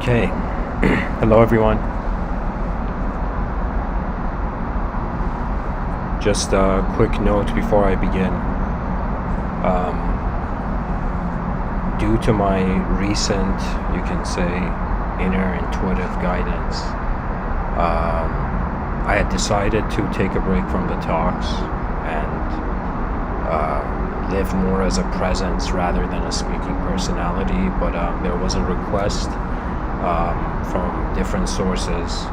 Okay, hello everyone. Just a quick note before I begin. Due to my recent, you can say, inner intuitive guidance, I had decided to take a break from the talks and live more as a presence rather than a speaking personality, but there was a request from different sources.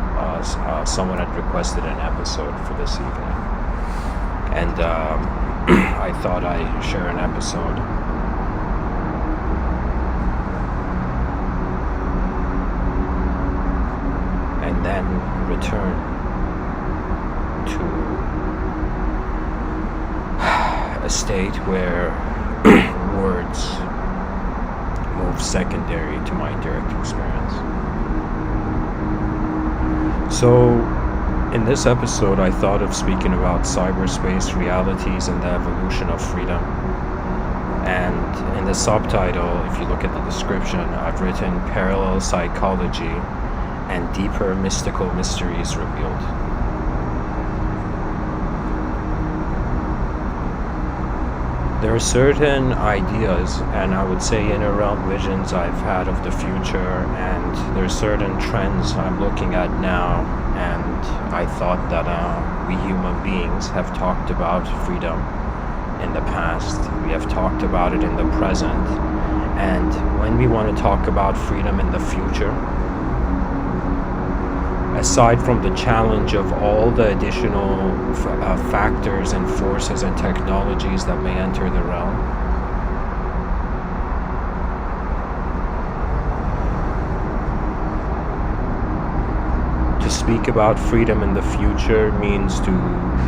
Someone had requested an episode for this evening, and I thought I'd share an episode. And then return to a state where words move secondary to my direct experience. So, in this episode, I thought of speaking about cyberspace realities and the evolution of freedom. And in the subtitle, if you look at the description, I've written parallel psychology and deeper mystical mysteries revealed. There are certain ideas, and I would say inner realm visions I've had of the future, and there's certain trends I'm looking at now, and I thought that we human beings have talked about freedom in the past. We have talked about it in the present, and when we want to talk about freedom in the future, aside from the challenge of all the additional factors and forces and technologies that may enter the realm, to speak about freedom in the future means to,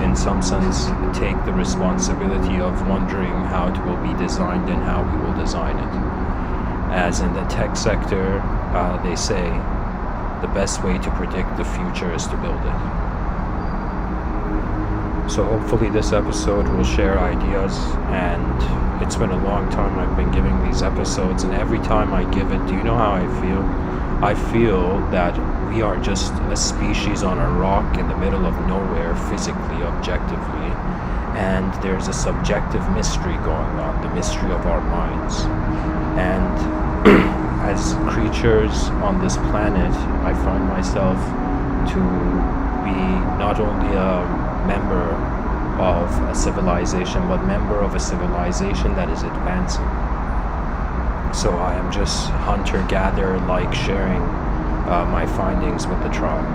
in some sense, take the responsibility of wondering how it will be designed and how we will design it. As in the tech sector, they say, the best way to predict the future is to build it. So hopefully this episode will share ideas, and it's been a long time I've been giving these episodes, and every time I give it, do you know how I feel? I feel that we are just a species on a rock in the middle of nowhere, physically, objectively, and there's a subjective mystery going on, the mystery of our minds. And as creatures on this planet, I find myself to be not only a member of a civilization, but member of a civilization that is advancing. So I am just hunter-gatherer, like sharing my findings with the tribe,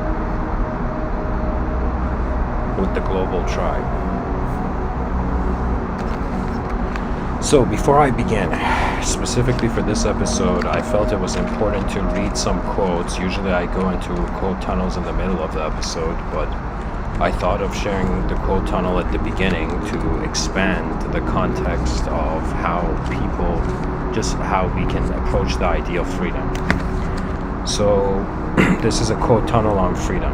with the global tribe. So before I begin, specifically for this episode, I felt it was important to read some quotes. Usually I go into quote tunnels in the middle of the episode, but I thought of sharing the quote tunnel at the beginning to expand the context of how people, just how we can approach the idea of freedom. So this is a quote tunnel on freedom.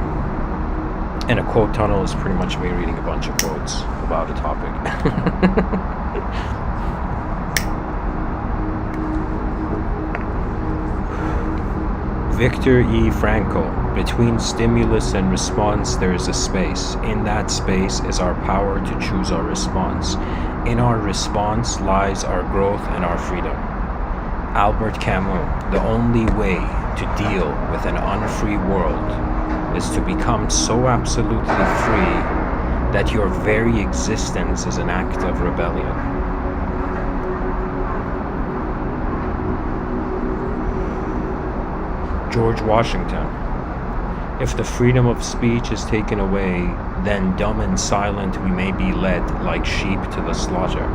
And a quote tunnel is pretty much me reading a bunch of quotes about a topic. Viktor E. Frankl, between stimulus and response there is a space. In that space is our power to choose our response. In our response lies our growth and our freedom. Albert Camus, the only way to deal with an unfree world is to become so absolutely free that your very existence is an act of rebellion. George Washington, if the freedom of speech is taken away, then dumb and silent we may be led like sheep to the slaughter.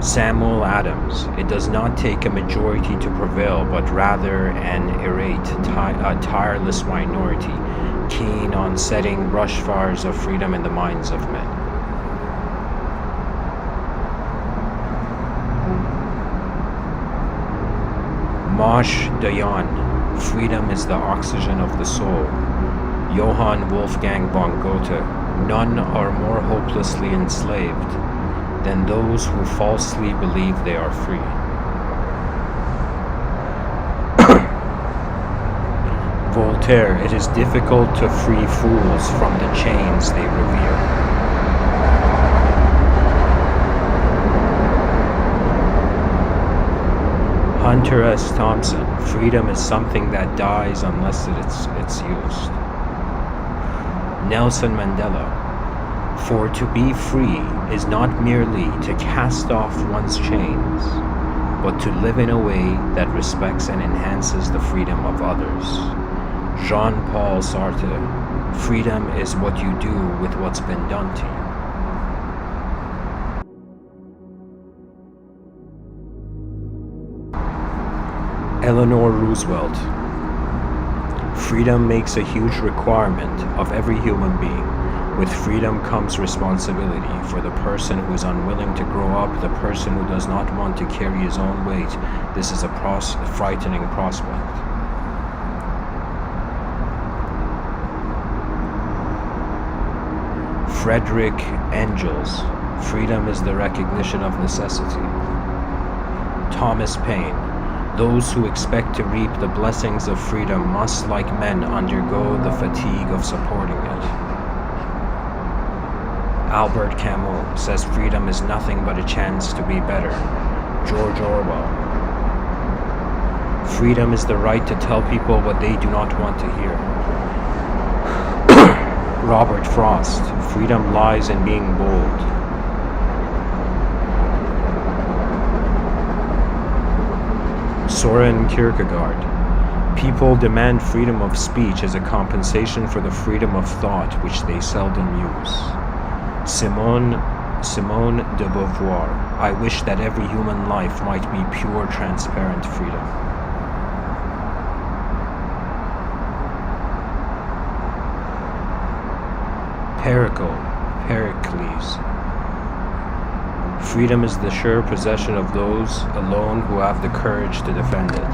Samuel Adams, it does not take a majority to prevail, but rather an irate, tireless minority, keen on setting brush fires of freedom in the minds of men. Moshe Dayan, freedom is the oxygen of the soul. Johann Wolfgang von Goethe, none are more hopelessly enslaved than those who falsely believe they are free. Voltaire, it is difficult to free fools from the chains they revere. Hunter S. Thompson, freedom is something that dies unless it's used. Nelson Mandela, for to be free is not merely to cast off one's chains, but to live in a way that respects and enhances the freedom of others. Jean-Paul Sartre, freedom is what you do with what's been done to you. Eleanor Roosevelt, freedom makes a huge requirement of every human being. With freedom comes responsibility for the person who is unwilling to grow up, the person who does not want to carry his own weight. This is a frightening prospect. Frederick Engels, freedom is the recognition of necessity. Thomas Paine, those who expect to reap the blessings of freedom must, like men, undergo the fatigue of supporting it. Albert Camus says freedom is nothing but a chance to be better. George Orwell. Freedom is the right to tell people what they do not want to hear. Robert Frost. Freedom lies in being bold. Soren Kierkegaard. People demand freedom of speech as a compensation for the freedom of thought which they seldom use. Simone de Beauvoir. I wish that every human life might be pure, transparent freedom. Pericles. Freedom is the sure possession of those alone who have the courage to defend it.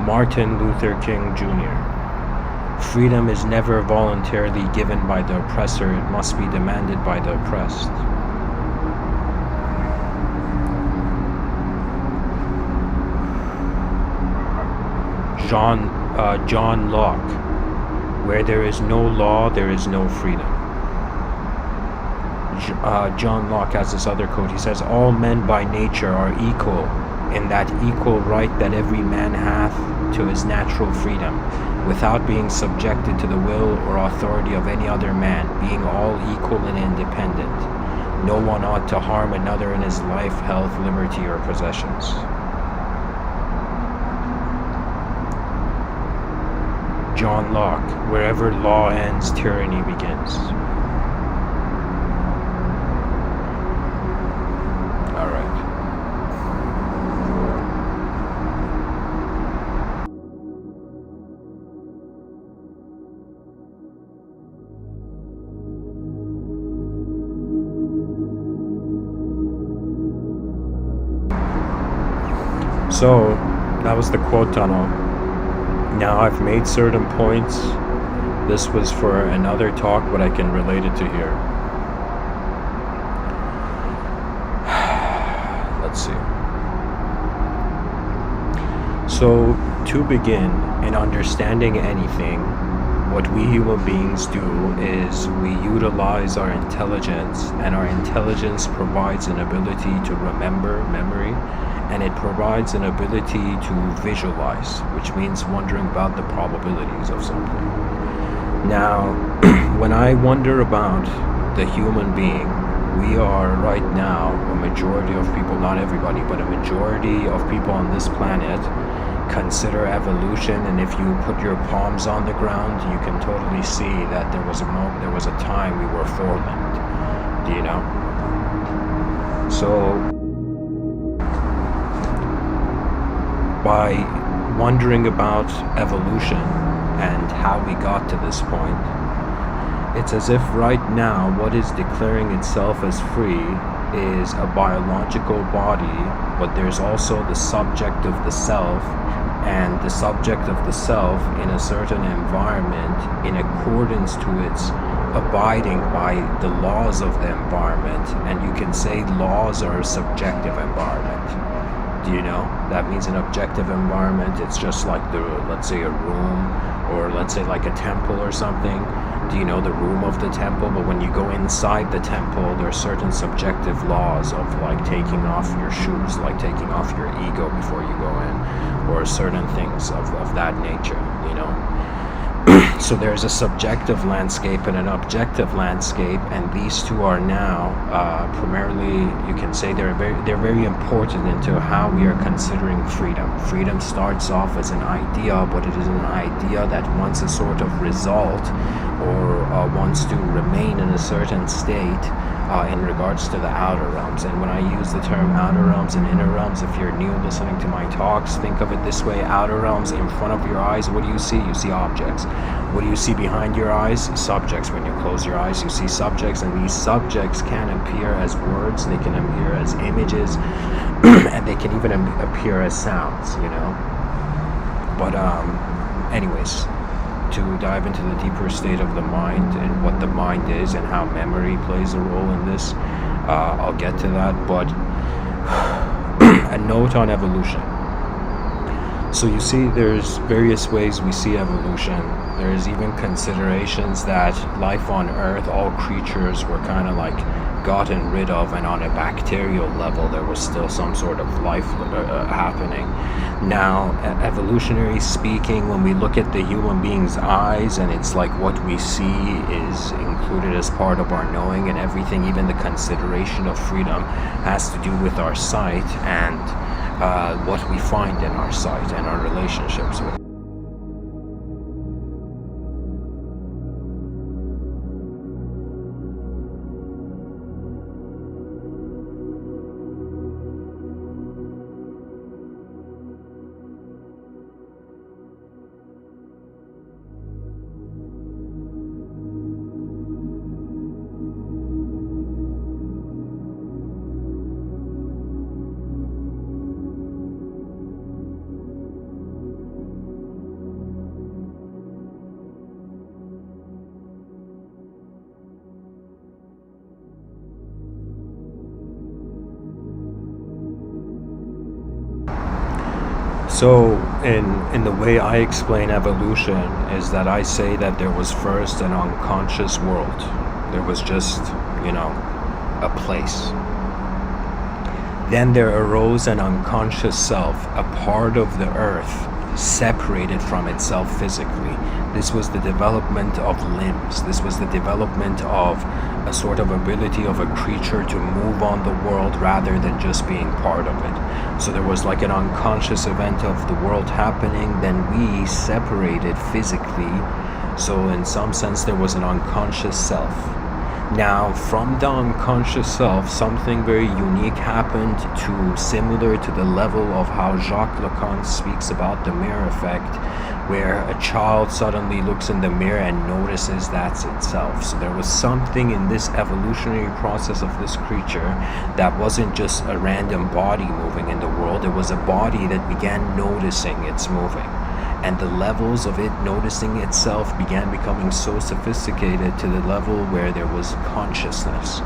Martin Luther King Jr. Freedom is never voluntarily given by the oppressor, it must be demanded by the oppressed. John Locke. Where there is no law, there is no freedom. John Locke has this other quote. He says, all men by nature are equal in that equal right that every man hath to his natural freedom, without being subjected to the will or authority of any other man, being all equal and independent. No one ought to harm another in his life, health, liberty, or possessions. John Locke, wherever law ends, tyranny begins. All right. So, that was the quote tunnel. Now I've made certain points. This was for another talk, but I can relate it to here. Let's see. So, to begin, in understanding anything, what we human beings do is we utilize our intelligence, and our intelligence provides an ability to remember, memory, and it provides an ability to visualize, which means wondering about the probabilities of something. Now, when I wonder about the human being, we are right now, a majority of people, not everybody, but a majority of people on this planet consider evolution, and if you put your palms on the ground, you can totally see that there was a time we were four-limbed. Do you know? So, by wondering about evolution and how we got to this point, it's as if right now what is declaring itself as free is a biological body, but there's also the subject of the self, and the subject of the self in a certain environment in accordance to its abiding by the laws of the environment. And you can say laws are a subjective environment. Do you know? That means an objective environment, it's just like let's say a room, or let's say like a temple or something. Do you know the room of the temple? But when you go inside the temple, there are certain subjective laws of like taking off your shoes, like taking off your ego before you go in, or certain things of that nature, you know. So there's a subjective landscape and an objective landscape, and these two are now primarily, you can say they're very important into how we are considering freedom. Freedom starts off as an idea, but it is an idea that wants a sort of result, or wants to remain in a certain state in regards to the outer realms. And when I use the term outer realms and inner realms, if you're new listening to my talks, think of it this way: outer realms, in front of your eyes, what do you see? You see objects. What do you see behind your eyes? Subjects. When you close your eyes, you see subjects, and these subjects can appear as words, they can appear as images, and they can even appear as sounds, you know. But anyways, to dive into the deeper state of the mind and what the mind is and how memory plays a role in this, I'll get to that. But a note on evolution. So you see, there's various ways we see evolution. There's even considerations that life on Earth, all creatures were kind of like gotten rid of, and on a bacterial level there was still some sort of life happening. Now, evolutionary speaking, when we look at the human being's eyes, and it's like what we see is included as part of our knowing, and everything, even the consideration of freedom, has to do with our sight and what we find in our sight and our relationships with. So in the way I explain evolution is that I say that there was first an unconscious world. There was just, you know, a place. Then there arose an unconscious self, a part of the earth, separated from itself physically. This was the development of limbs. This was the development of a sort of ability of a creature to move on the world rather than just being part of it. So there was like an unconscious event of the world happening, then we separated physically. So in some sense there was an unconscious self. Now, from the unconscious self, something very unique happened, similar to the level of how Jacques Lacan speaks about the mirror effect, where a child suddenly looks in the mirror and notices that's itself. So there was something in this evolutionary process of this creature that wasn't just a random body moving in the world. It was a body that began noticing it's moving. And the levels of it noticing itself began becoming so sophisticated to the level where there was consciousness.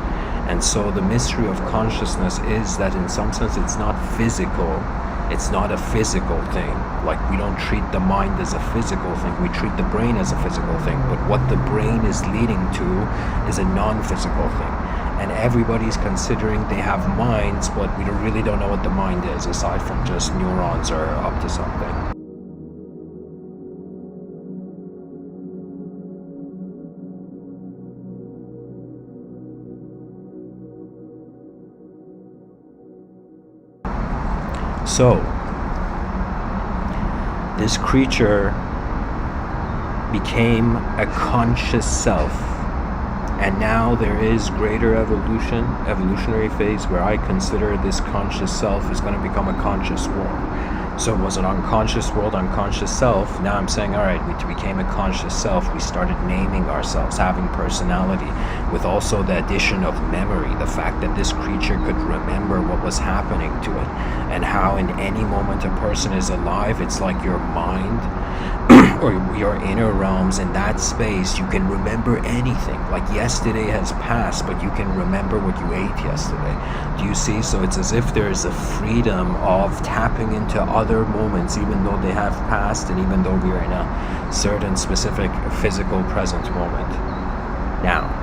And so the mystery of consciousness is that in some sense it's not physical. It's not a physical thing. Like, we don't treat the mind as a physical thing. We treat the brain as a physical thing. But what the brain is leading to is a non-physical thing. And everybody's considering they have minds, but we really don't know what the mind is, aside from just neurons are up to something. So, this creature became a conscious self, and now there is greater evolutionary phase where I consider this conscious self is going to become a conscious world. So it was an unconscious world, unconscious self. Now I'm saying, all right, we became a conscious self. We started naming ourselves, having personality, with also the addition of memory, the fact that this creature could remember what was happening to it, and how in any moment a person is alive, it's like your mind or your inner realms in that space, you can remember anything. Like yesterday has passed, but you can remember what you ate yesterday. Do you see? So it's as if there is a freedom of tapping into other moments, even though they have passed, and even though we are in a certain specific physical present moment. Now,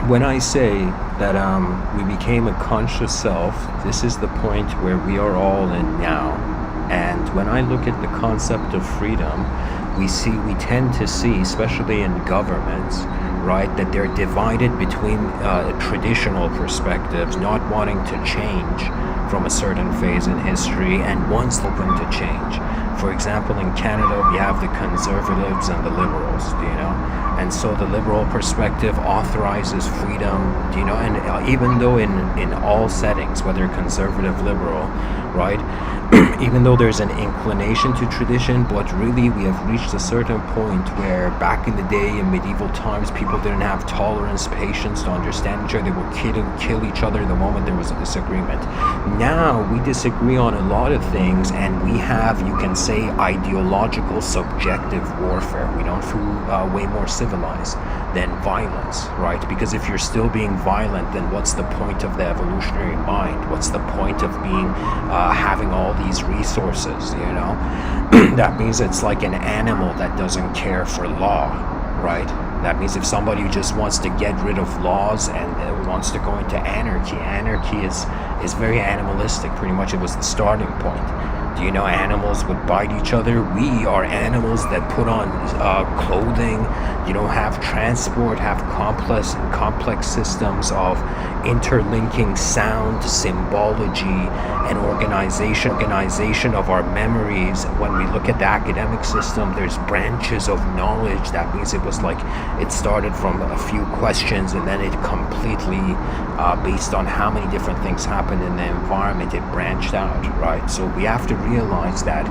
when I say that we became a conscious self, this is the point where we are all in now. And when I look at the concept of freedom, we tend to see, especially in governments, right, that they're divided between traditional perspectives, not wanting to change from a certain phase in history, and one's open to change. For example, in Canada, we have the conservatives and the liberals, and so the liberal perspective authorizes freedom, and even though in all settings, whether conservative, liberal, right, even though there's an inclination to tradition, but really we have reached a certain point where back in the day, in medieval times, people didn't have tolerance, patience to understand each other. They would kill each other the moment there was a disagreement. Now we disagree on a lot of things, and we have, you can say, ideological subjective warfare. We don't feel way more civilized than violence, right? Because if you're still being violent, then what's the point of the evolutionary mind? What's the point of being having all these resources? That means it's like an animal that doesn't care for law, right? That means if somebody just wants to get rid of laws and wants to go into anarchy is very animalistic. Pretty much it was the starting point. Do you know animals would bite each other? We are animals that put on clothing, have transport, have complex systems of interlinking sound, symbology, and organization of our memories. When we look at the academic system, there's branches of knowledge. That means it started from a few questions, and then it completely, based on how many different things happened in the environment, it branched out, right? So we have to realize that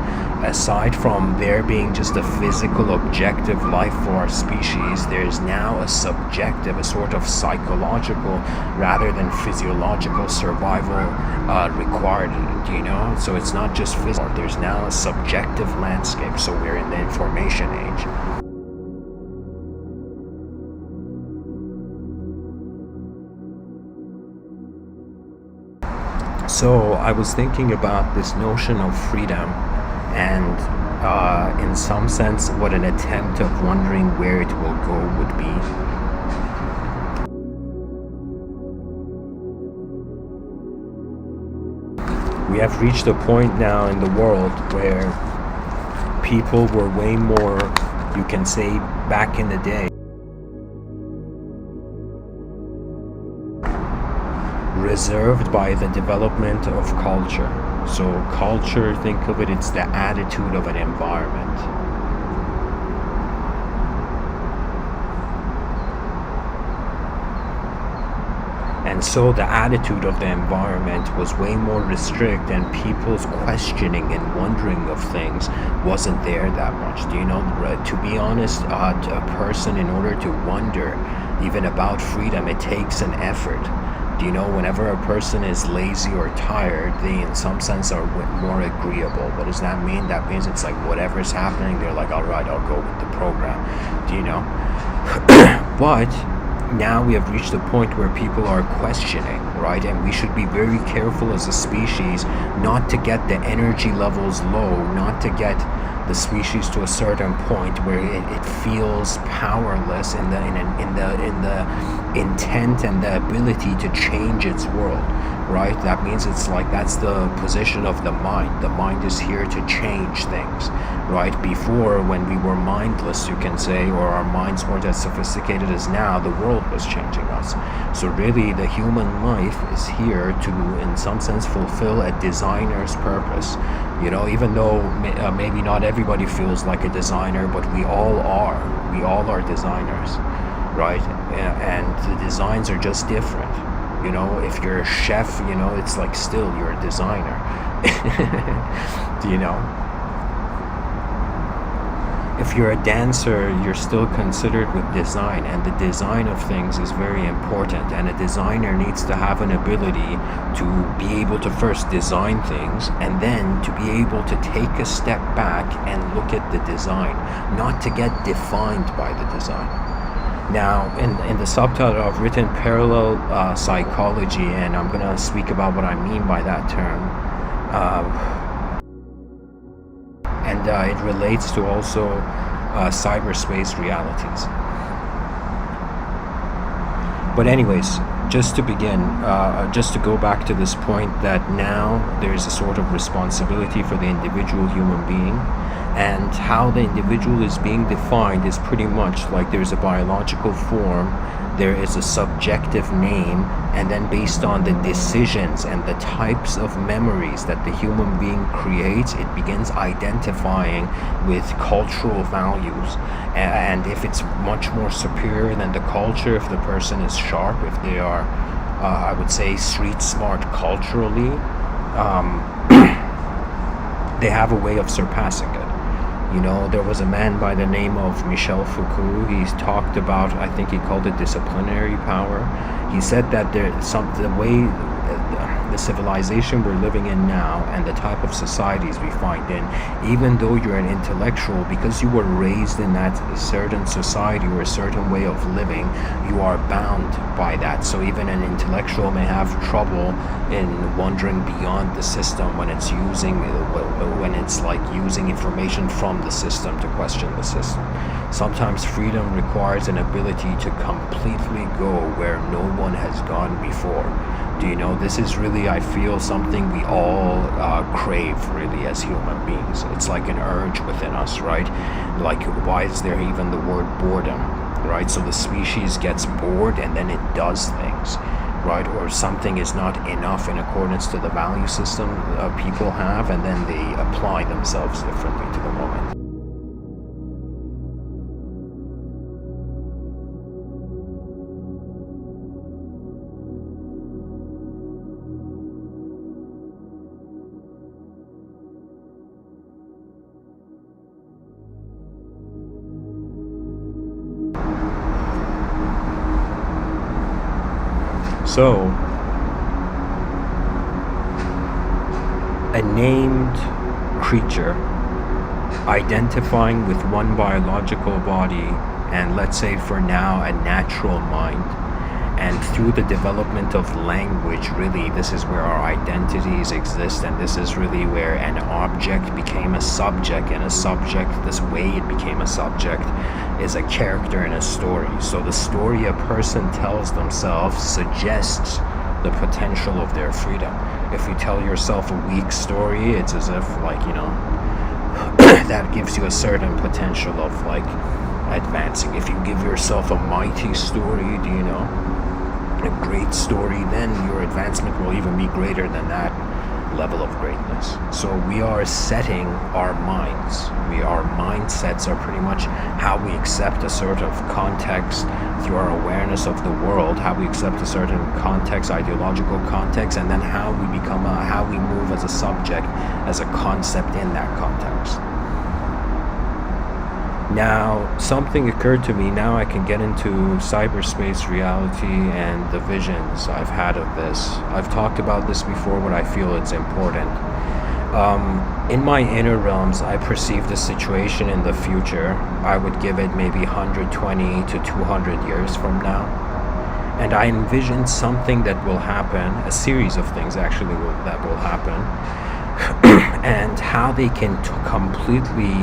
aside from there being just a physical, objective life for our species, there's now a subjective, a sort of psychological rather than physiological survival required, So it's not just physical, there's now a subjective landscape, so we're in the information age. So I was thinking about this notion of freedom, and in some sense what an attempt of wondering where it will go would be. We have reached a point now in the world where people were way more, you can say, back in the day, reserved by the development of culture. So culture, think of it, it's the attitude of an environment. And so the attitude of the environment was way more restrict, and people's questioning and wondering of things wasn't there that much. To be honest, a person, in order to wonder even about freedom, it takes an effort. Whenever a person is lazy or tired, they in some sense are more agreeable. What does that mean? That means it's like whatever's happening, they're like, all right, I'll go with the program. But now we have reached a point where people are questioning, right? And we should be very careful as a species not to get the energy levels low, not to get the species to a certain point where it feels powerless in the intent and the ability to change its world, right? That means it's like that's the position of the mind. The mind is here to change things, right? Before, when we were mindless, you can say, or our minds weren't as sophisticated as now, the world was changing us. So really the human life is here to, in some sense, fulfill a designer's purpose. Even though maybe not everybody feels like a designer, but we all are. We all are designers, right? And the designs are just different. You know, if you're a chef, you know, it's like still you're a designer. You know, if you're a dancer, you're still considered with design, and the design of things is very important, and a designer needs to have an ability to be able to first design things, and then to be able to take a step back and look at the design, not to get defined by the design. Now, in the subtitle, I've written parallel psychology, and I'm going to speak about what I mean by that term. And it relates to also cyberspace realities. But anyways, just to begin, just to go back to this point, that now there's a sort of responsibility for the individual human being, and how the individual is being defined is pretty much like there's a biological form, there is a subjective name, and then based on the decisions and the types of memories that the human being creates, it begins identifying with cultural values. And if it's much more superior than the culture, if the person is sharp, if they are, I would say, street smart culturally, they have a way of surpassing it. You know, there was a man by the name of Michel Foucault. He's talked about, I think he called it disciplinary power. He said that the way the civilization we're living in now and the type of societies we find in, even though you're an intellectual, because you were raised in that certain society or a certain way of living, you are bound by that. So even an intellectual may have trouble in wandering beyond the system when it's using information from the system to question the system. Sometimes freedom requires an ability to completely go where no one has gone before. Do you know, this is really, I feel, something we all crave really as human beings. It's like an urge within us, right? Like, why is there even the word boredom, right? So the species gets bored and then it does things, right? Or something is not enough in accordance to the value system people have, and then they apply themselves differently to the moment. So, a named creature identifying with one biological body, and let's say for now a natural mind, and through the development of language, really this is where our identities exist, and this is really where an object became a subject, and a subject, this way it became a subject, is a character in a story. So the story a person tells themselves suggests the potential of their freedom. If you tell yourself a weak story, it's as if, like, you know, that gives you a certain potential of like advancing. If you give yourself a mighty story, do you know, a great story, then your advancement will even be greater than that level of greatness. So we are setting our minds. Our mindsets are pretty much how we accept a sort of context through our awareness of the world, how we accept a certain context, ideological context, and then how we become how we move as a subject, as a concept in that context. Now, something occurred to me. Now I can get into cyberspace reality and the visions I've had of this. I've talked about this before, but I feel it's important. In my inner realms, I perceive the situation in the future. I would give it maybe 120 to 200 years from now. And I envision something that will happen, a series of things actually that will happen, and how they can completely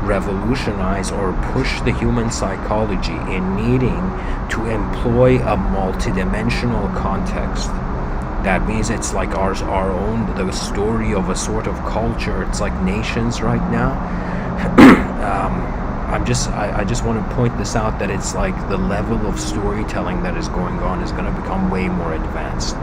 revolutionize or push the human psychology in needing to employ a multidimensional context. That means it's like our own, the story of a sort of culture. It's like nations right now. I just want to point this out, that it's like the level of storytelling that is going on is going to become way more advanced.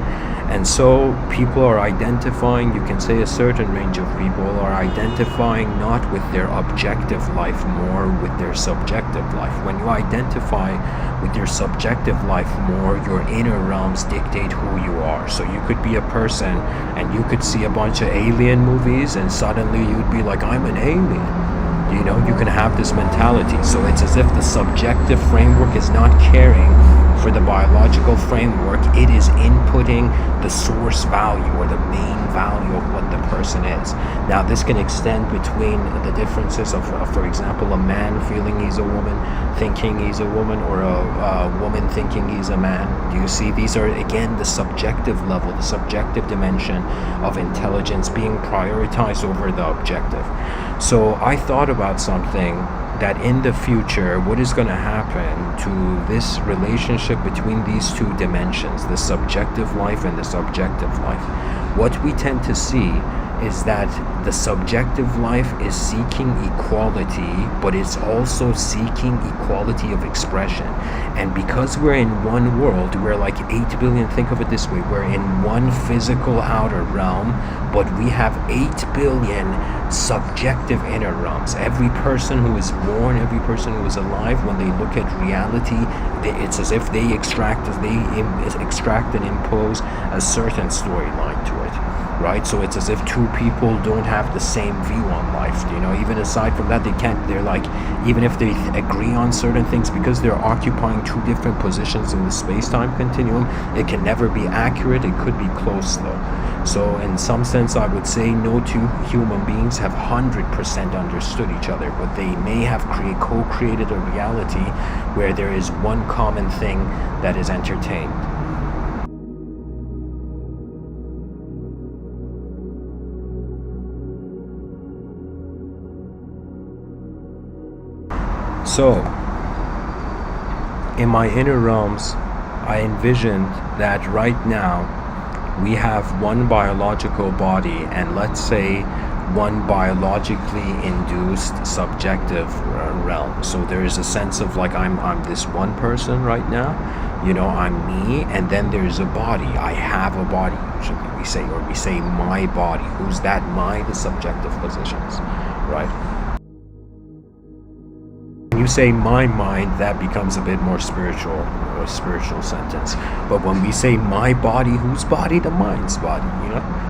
And so people are identifying, you can say a certain range of people are identifying not with their objective life, more with their subjective life. When you identify with your subjective life more, your inner realms dictate who you are. So you could be a person and you could see a bunch of alien movies and suddenly you'd be like, I'm an alien. You know, you can have this mentality. So it's as if the subjective framework is not caring for the biological framework. It is inputting the source value or the main value of what the person is. Now, this can extend between the differences of, for example, a man feeling he's a woman, thinking he's a woman, or a woman thinking he's a man. Do you see? These are, again, the subjective level, the subjective dimension of intelligence being prioritized over the objective. So I thought about something, that in the future, what is going to happen to this relationship between these two dimensions, the subjective life and the subjective life. What we tend to see is that the subjective life is seeking equality, but it's also seeking equality of expression. And because we're in one world, we're like 8 billion, think of it this way, we're in one physical outer realm, but we have 8 billion subjective inner realms. Every person who is born, every person who is alive, when they look at reality, it's as if they extract and impose a certain storyline to it. Right? So it's as if two people don't have the same view on life. You know, even aside from that, they're like, even if they agree on certain things, because they're occupying two different positions in the space-time continuum, it can never be accurate. It could be close though. So in some sense, I would say no two human beings have 100% understood each other, but they may have co-created a reality where there is one common thing that is entertained. So, in my inner realms, I envisioned that right now we have one biological body and, let's say, one biologically induced subjective realm. So there is a sense of like I'm this one person right now, you know, I'm me, and then there's a body. I have a body, usually we say my body. Who's that? My, the subjective positions, right? When you say my mind, that becomes a bit more spiritual, a spiritual sentence. But when we say my body, whose body? The mind's body, you know?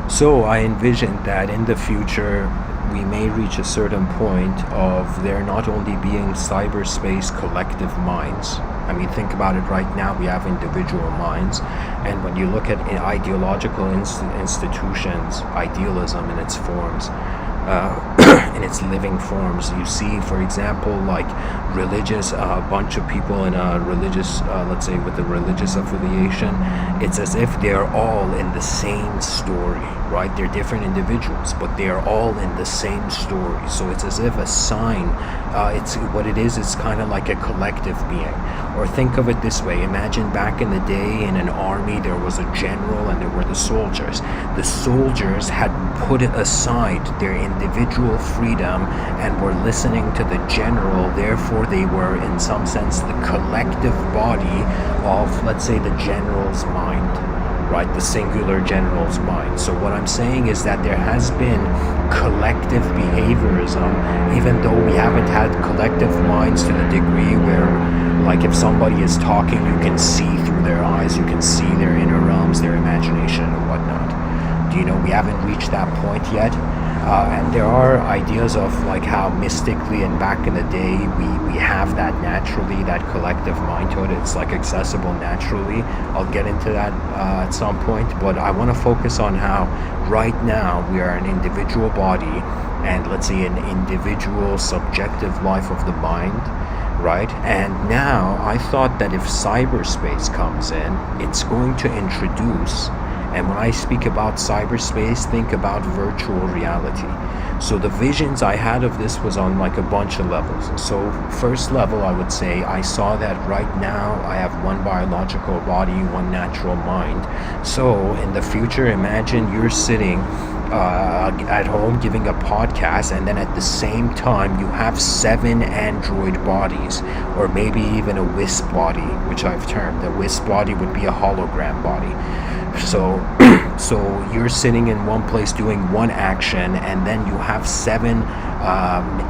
So I envisioned that in the future, we may reach a certain point of there not only being cyberspace collective minds. I mean, think about it right now, we have individual minds. And when you look at ideological institutions, idealism in its forms, in its living forms, you see, for example, like religious, a bunch of people in a religious, let's say with a religious affiliation, it's as if they're all in the same story, right? They're different individuals, but they're all in the same story. So it's as if a sign, it's what it is, it's kind of like a collective being. Or think of it this way, imagine back in the day in an army, there was a general and there were the soldiers. The soldiers had put aside their individual freedom and were listening to the general, therefore they were in some sense the collective body of, let's say, the general's mind, right? The singular general's mind. So what I'm saying is that there has been collective behaviorism, even though we haven't had collective minds to the degree where, like, if somebody is talking, you can see through their eyes, you can see their inner realms, their imagination and whatnot. Do you know, we haven't reached that point yet. And there are ideas of like how mystically and back in the day we have that naturally, that collective mind to it. It's like accessible naturally. I'll get into that at some point, but I want to focus on how right now we are an individual body and, let's say, an individual subjective life of the mind, right? And now I thought that if cyberspace comes in, it's going to introduce, and when I speak about cyberspace, think about virtual reality. So the visions I had of this was on like a bunch of levels. So first level, I would say, I saw that right now I have one biological body, one natural mind. So in the future, imagine you're sitting at home giving a podcast, and then at the same time you have 7 android bodies, or maybe even a wisp body, which I've termed. A wisp body would be a hologram body. So so you're sitting in one place doing one action, and then you have 7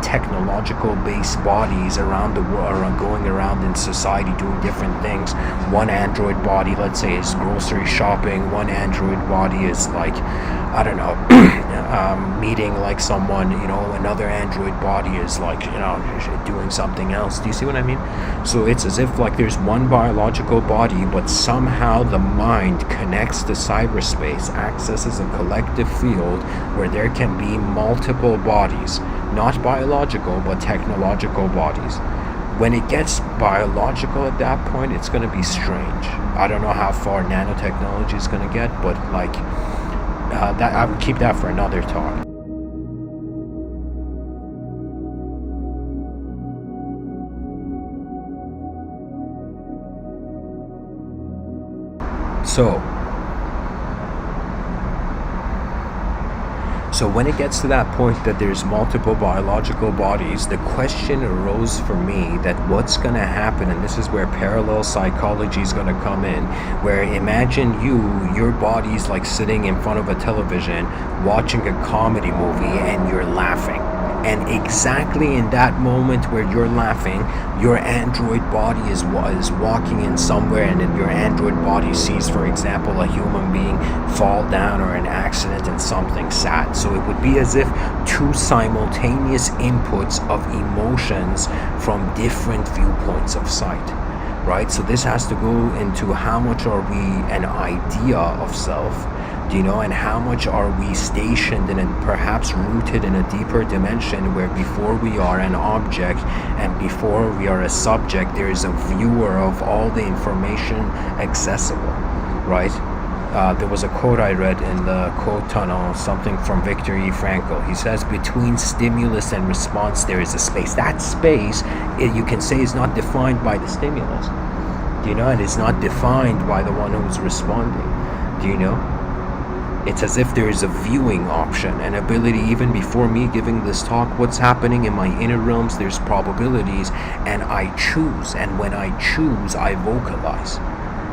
technological based bodies around the world, going around in society doing different things. One android body, let's say, is grocery shopping. One android body is like, I don't know, meeting like someone. Another android body is like, doing something else. Do you see what I mean? So it's as if like there's one biological body, but somehow the mind connects to cyberspace, accesses a collective field where there can be multiple bodies, not biological but technological bodies. When it gets biological at that point, it's going to be strange. I don't know how far nanotechnology is going to get, but like that, I would keep that for another talk. So when it gets to that point that there's multiple biological bodies, the question arose for me that what's going to happen, and this is where parallel psychology is going to come in, where imagine your body's like sitting in front of a television watching a comedy movie and you're laughing. And exactly in that moment where you're laughing, your android body is walking in somewhere, and then your android body sees, for example, a human being fall down or an accident and something sad. So it would be as if 2 simultaneous inputs of emotions from different viewpoints of sight, right? So this has to go into how much are we an idea of self, and how much are we stationed in and perhaps rooted in a deeper dimension where before we are an object and before we are a subject, there is a viewer of all the information accessible, right? There was a quote I read in the quote tunnel, something from Viktor E. Frankl. He says, between stimulus and response, there is a space. That space, you can say, is not defined by the stimulus, and it's not defined by the one who's responding, It's as if there is a viewing option, an ability. Even before me giving this talk, what's happening in my inner realms, there's probabilities, and I choose. And when I choose, I vocalize.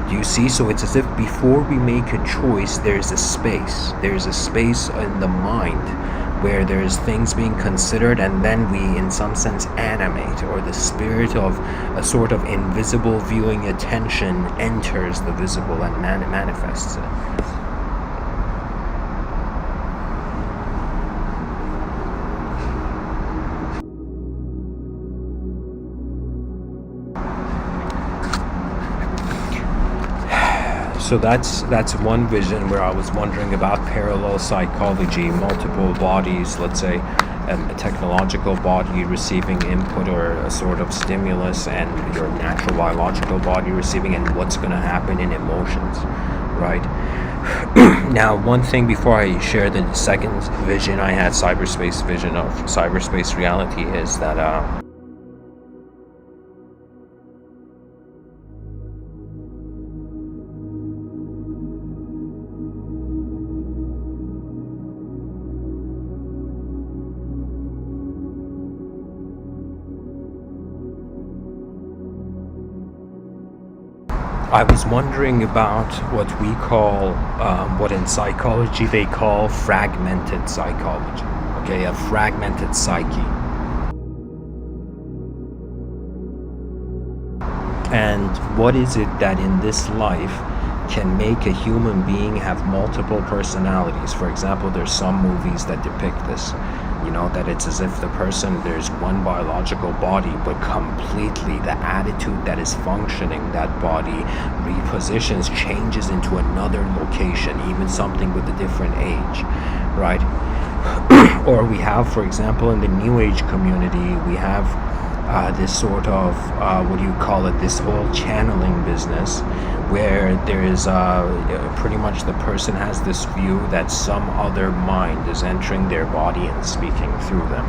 Do you see? So it's as if before we make a choice, there's a space. There's a space in the mind where there's things being considered, and then we, in some sense, animate, or the spirit of a sort of invisible viewing attention enters the visible and manifests it. So that's one vision where I was wondering about parallel psychology, multiple bodies, let's say a technological body receiving input or a sort of stimulus, and your natural biological body receiving, and what's going to happen in emotions, right? Now, one thing before I share the second vision I had, cyberspace vision of cyberspace reality, is that I was wondering about what we call, what in psychology they call fragmented psychology, okay, a fragmented psyche. And what is it that in this life can make a human being have multiple personalities? For example, there's some movies that depict this, that it's as if the person, there's one biological body, but completely the attitude that is functioning that body repositions, changes into another location, even something with a different age, right? Or we have, for example, in the New Age community, we have this sort of, this whole channeling business, where there is pretty much the person has this view that some other mind is entering their body and speaking through them,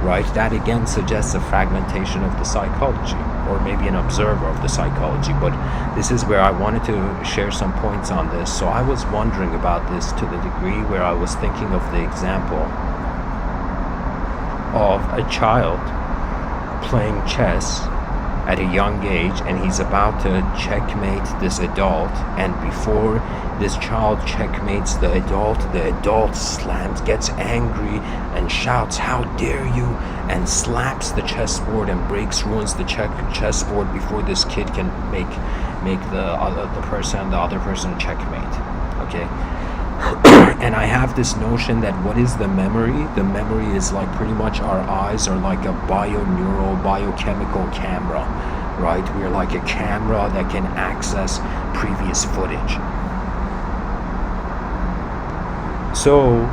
right? That again suggests a fragmentation of the psychology. or maybe an observer of the psychology, but this is where I wanted to share some points on this. So I was wondering about this to the degree where I was thinking of the example of a child playing chess at a young age, and he's about to checkmate this adult, and before this child checkmates the adult slams, gets angry and shouts, "How dare you!" and slaps the chessboard and ruins the chessboard before this kid can make the other person checkmate. Okay. And I have this notion that what is the memory? The memory is like pretty much our eyes are like a biochemical camera, right? We're like a camera that can access previous footage. So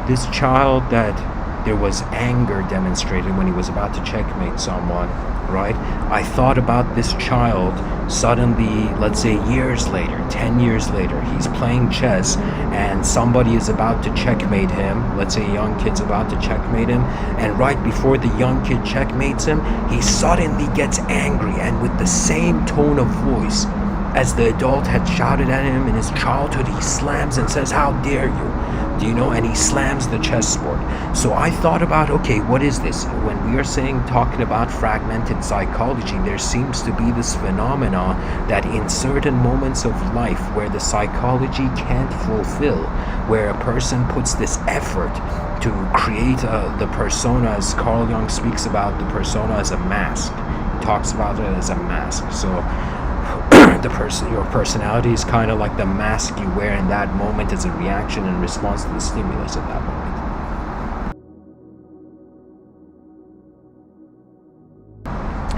this child, that there was anger demonstrated when he was about to checkmate someone, right? I thought about this child suddenly, let's say years later, 10 years later, he's playing chess and somebody is about to checkmate him. Let's say a young kid's about to checkmate him, and right before the young kid checkmates him, he suddenly gets angry, and with the same tone of voice as the adult had shouted at him in his childhood, he slams and says, "How dare you?" Do you know? And he slams the chessboard. So I thought about, okay, what is this? When we are talking about fragmented psychology, there seems to be this phenomena that in certain moments of life where the psychology can't fulfill, where a person puts this effort to create the persona, as Carl Jung speaks about the persona as a mask, he talks about it as a mask. So your personality is kind of like the mask you wear in that moment as a reaction in response to the stimulus at that moment.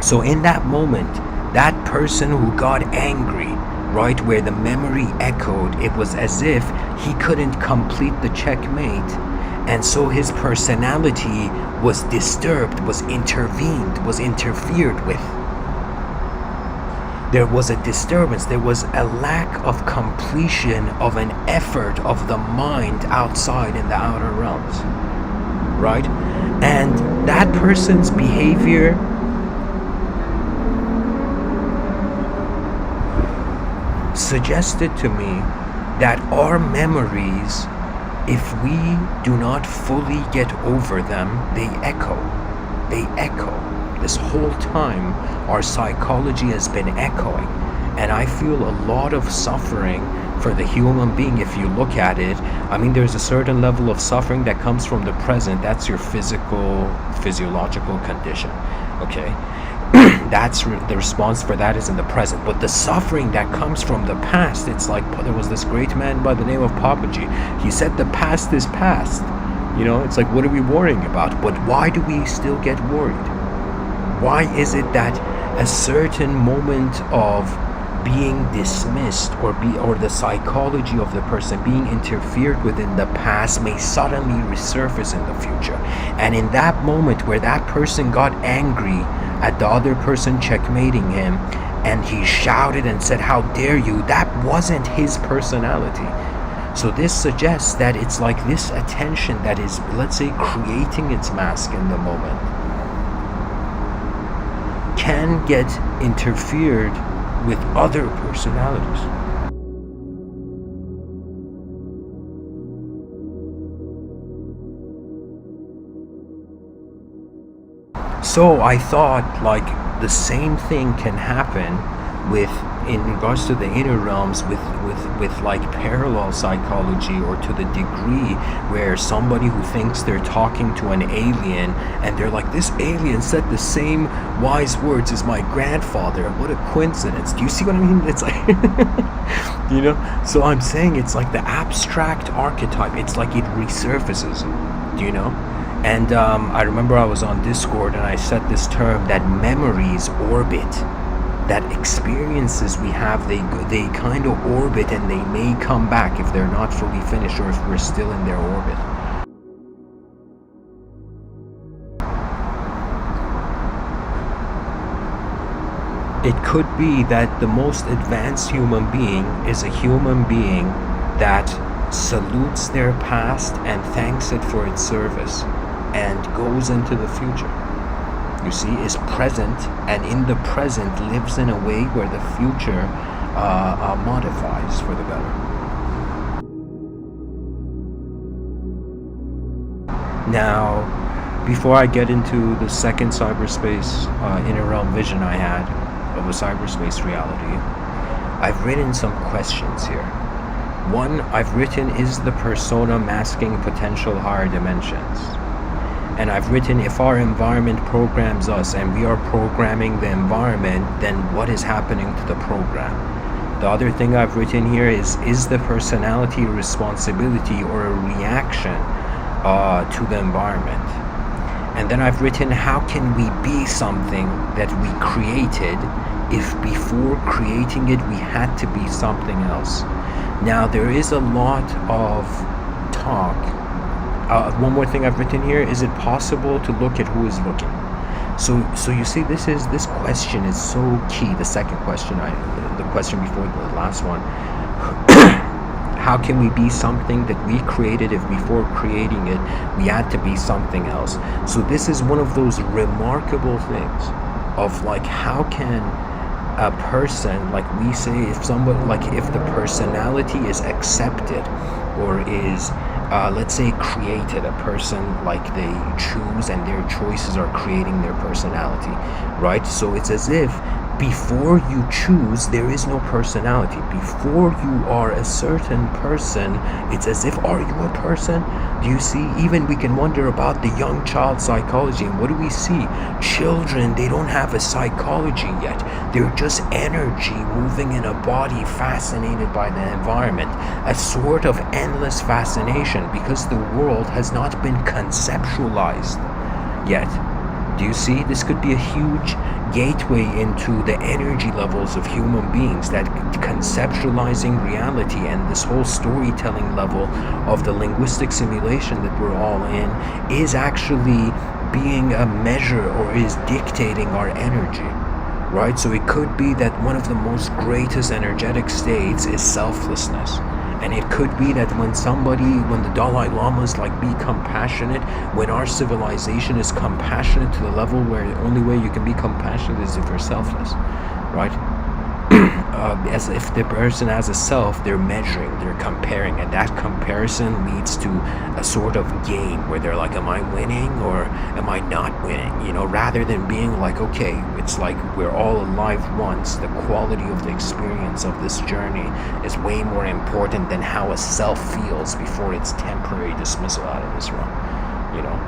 So in that moment, that person who got angry, right, where the memory echoed, it was as if he couldn't complete the checkmate, and so his personality was disturbed, was interfered with. There was a disturbance, there was a lack of completion of an effort of the mind outside in the outer realms, right? And that person's behavior suggested to me that our memories, if we do not fully get over them, they echo. This whole time, our psychology has been echoing, and I feel a lot of suffering for the human being. If you look at it, I mean, there's a certain level of suffering that comes from the present. That's your physiological condition, okay? That's the response for that is in the present. But the suffering that comes from the past, it's like there was this great man by the name of Papaji. He said the past is past. You know, it's like, what are we worrying about? But why do we still get worried? Why is it that a certain moment of being dismissed or the psychology of the person being interfered with in the past may suddenly resurface in the future? And in that moment where that person got angry at the other person checkmating him, and he shouted and said, "How dare you?" that wasn't his personality. So this suggests that it's like this attention that is, let's say, creating its mask in the moment, can get interfered with other personalities. So I thought like the same thing can happen in regards to the inner realms with like parallel psychology, or to the degree where somebody who thinks they're talking to an alien and they're like, "This alien said the same wise words as my grandfather. What a coincidence." Do you see what I mean? It's like you know, so I'm saying it's like the abstract archetype. It's like it resurfaces, do you know? And I remember I was on Discord and I said this term that memories orbit, that experiences we have, they kind of orbit, and they may come back if they're not fully finished or if we're still in their orbit. It could be that the most advanced human being is a human being that salutes their past and thanks it for its service and goes into the future. you see, is present, and in the present lives in a way where the future modifies for the better. Now, before I get into the second cyberspace inner realm vision I had of a cyberspace reality, I've written some questions here. One, I've written, is the persona masking potential higher dimensions? And I've written, if our environment programs us and we are programming the environment, then what is happening to the program? The other thing I've written here is the personality a responsibility or a reaction to the environment? And then I've written, how can we be something that we created if before creating it we had to be something else? Now, there is a lot of talk. One more thing I've written here, is it possible to look at who is looking? So you see, this question is so key. The second question, the question before the last one. How can we be something that we created if before creating it we had to be something else? So this is one of those remarkable things of like, how can a person, like we say, if someone, like if the personality is accepted or is let's say created, a person, like they choose and their choices are creating their personality, right? So it's as if before you choose there is no personality. Before you are a certain person, it's as if, are you a person? Do you see? Even we can wonder about the young child psychology, and what do we see? Children, they don't have a psychology yet. They're just energy moving in a body, fascinated by the environment, a sort of endless fascination, because the world has not been conceptualized yet. Do you see? This could be a huge gateway into the energy levels of human beings, that conceptualizing reality and this whole storytelling level of the linguistic simulation that we're all in is actually being a measure, or is dictating our energy, right? So it could be that one of the most greatest energetic states is selflessness. And it could be that when the Dalai Lama is like, be compassionate, when our civilization is compassionate to the level where the only way you can be compassionate is if you're selfless, right? As if the person has a self, they're measuring, they're comparing, and that comparison leads to a sort of game where they're like, am I winning or am I not winning? You know, rather than being like, okay, it's like we're all alive once. The quality of the experience of this journey is way more important than how a self feels before its temporary dismissal out of this realm, you know.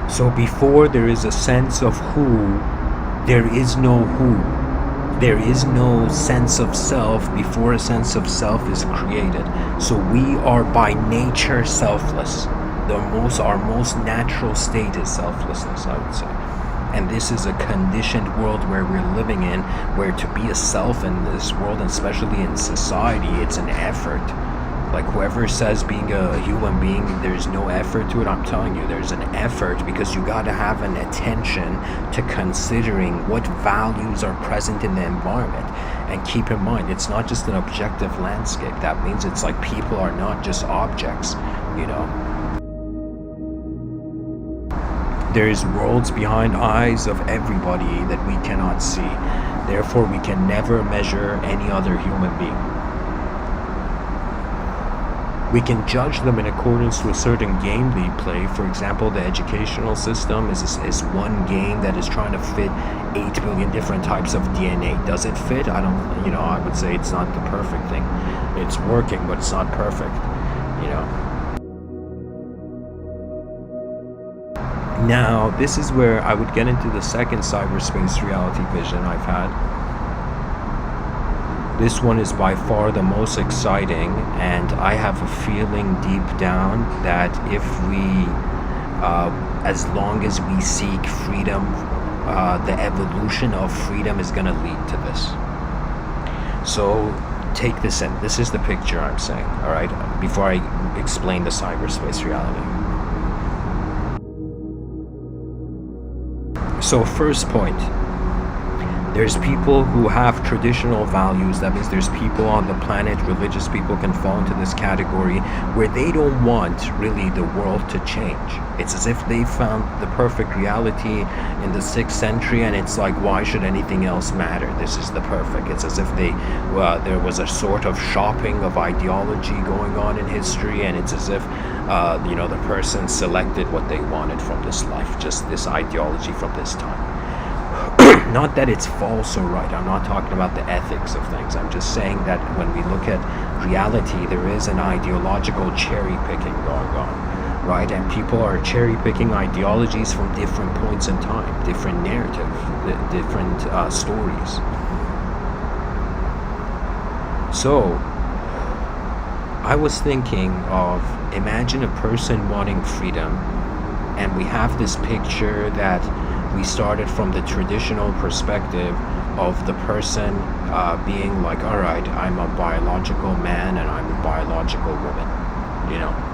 So before there is a sense of who, there is no who. There is no sense of self before a sense of self is created. So we are by nature selfless. Our most natural state is selflessness, I would say. And this is a conditioned world where we're living in, where to be a self in this world, and especially in society, it's an effort. Like whoever says being a human being, there's no effort to it, I'm telling you, there's an effort, because you got to have an attention to considering what values are present in the environment. And keep in mind, it's not just an objective landscape. That means it's like people are not just objects, you know. There's worlds behind eyes of everybody that we cannot see. Therefore, we can never measure any other human being. We can judge them in accordance to a certain game they play. For example, the educational system is one game that is trying to fit 8 billion different types of DNA. Does it fit? I would say it's not the perfect thing. It's working, but it's not perfect, you know. Now, this is where I would get into the second cyberspace reality vision I've had. This one is by far the most exciting, and I have a feeling deep down that if we, as long as we seek freedom, the evolution of freedom is going to lead to this. So take this in. This is the picture I'm saying, all right? Before I explain the cyberspace reality. So first point, there's people who have traditional values. That means there's people on the planet, religious people can fall into this category, where they don't want really the world to change. It's as if they found the perfect reality in the 6th century, and it's like, why should anything else matter? This is the perfect. It's as if there was a sort of shopping of ideology going on in history, and it's as if the person selected what they wanted from this life, just this ideology from this time. Not that it's false or right. I'm not talking about the ethics of things. I'm just saying that when we look at reality, there is an ideological cherry picking going on, right? And people are cherry picking ideologies from different points in time, different narrative, different stories. So I was thinking of, imagine a person wanting freedom, and we have this picture that we started from the traditional perspective of the person being like, all right, I'm a biological man and I'm a biological woman, you know.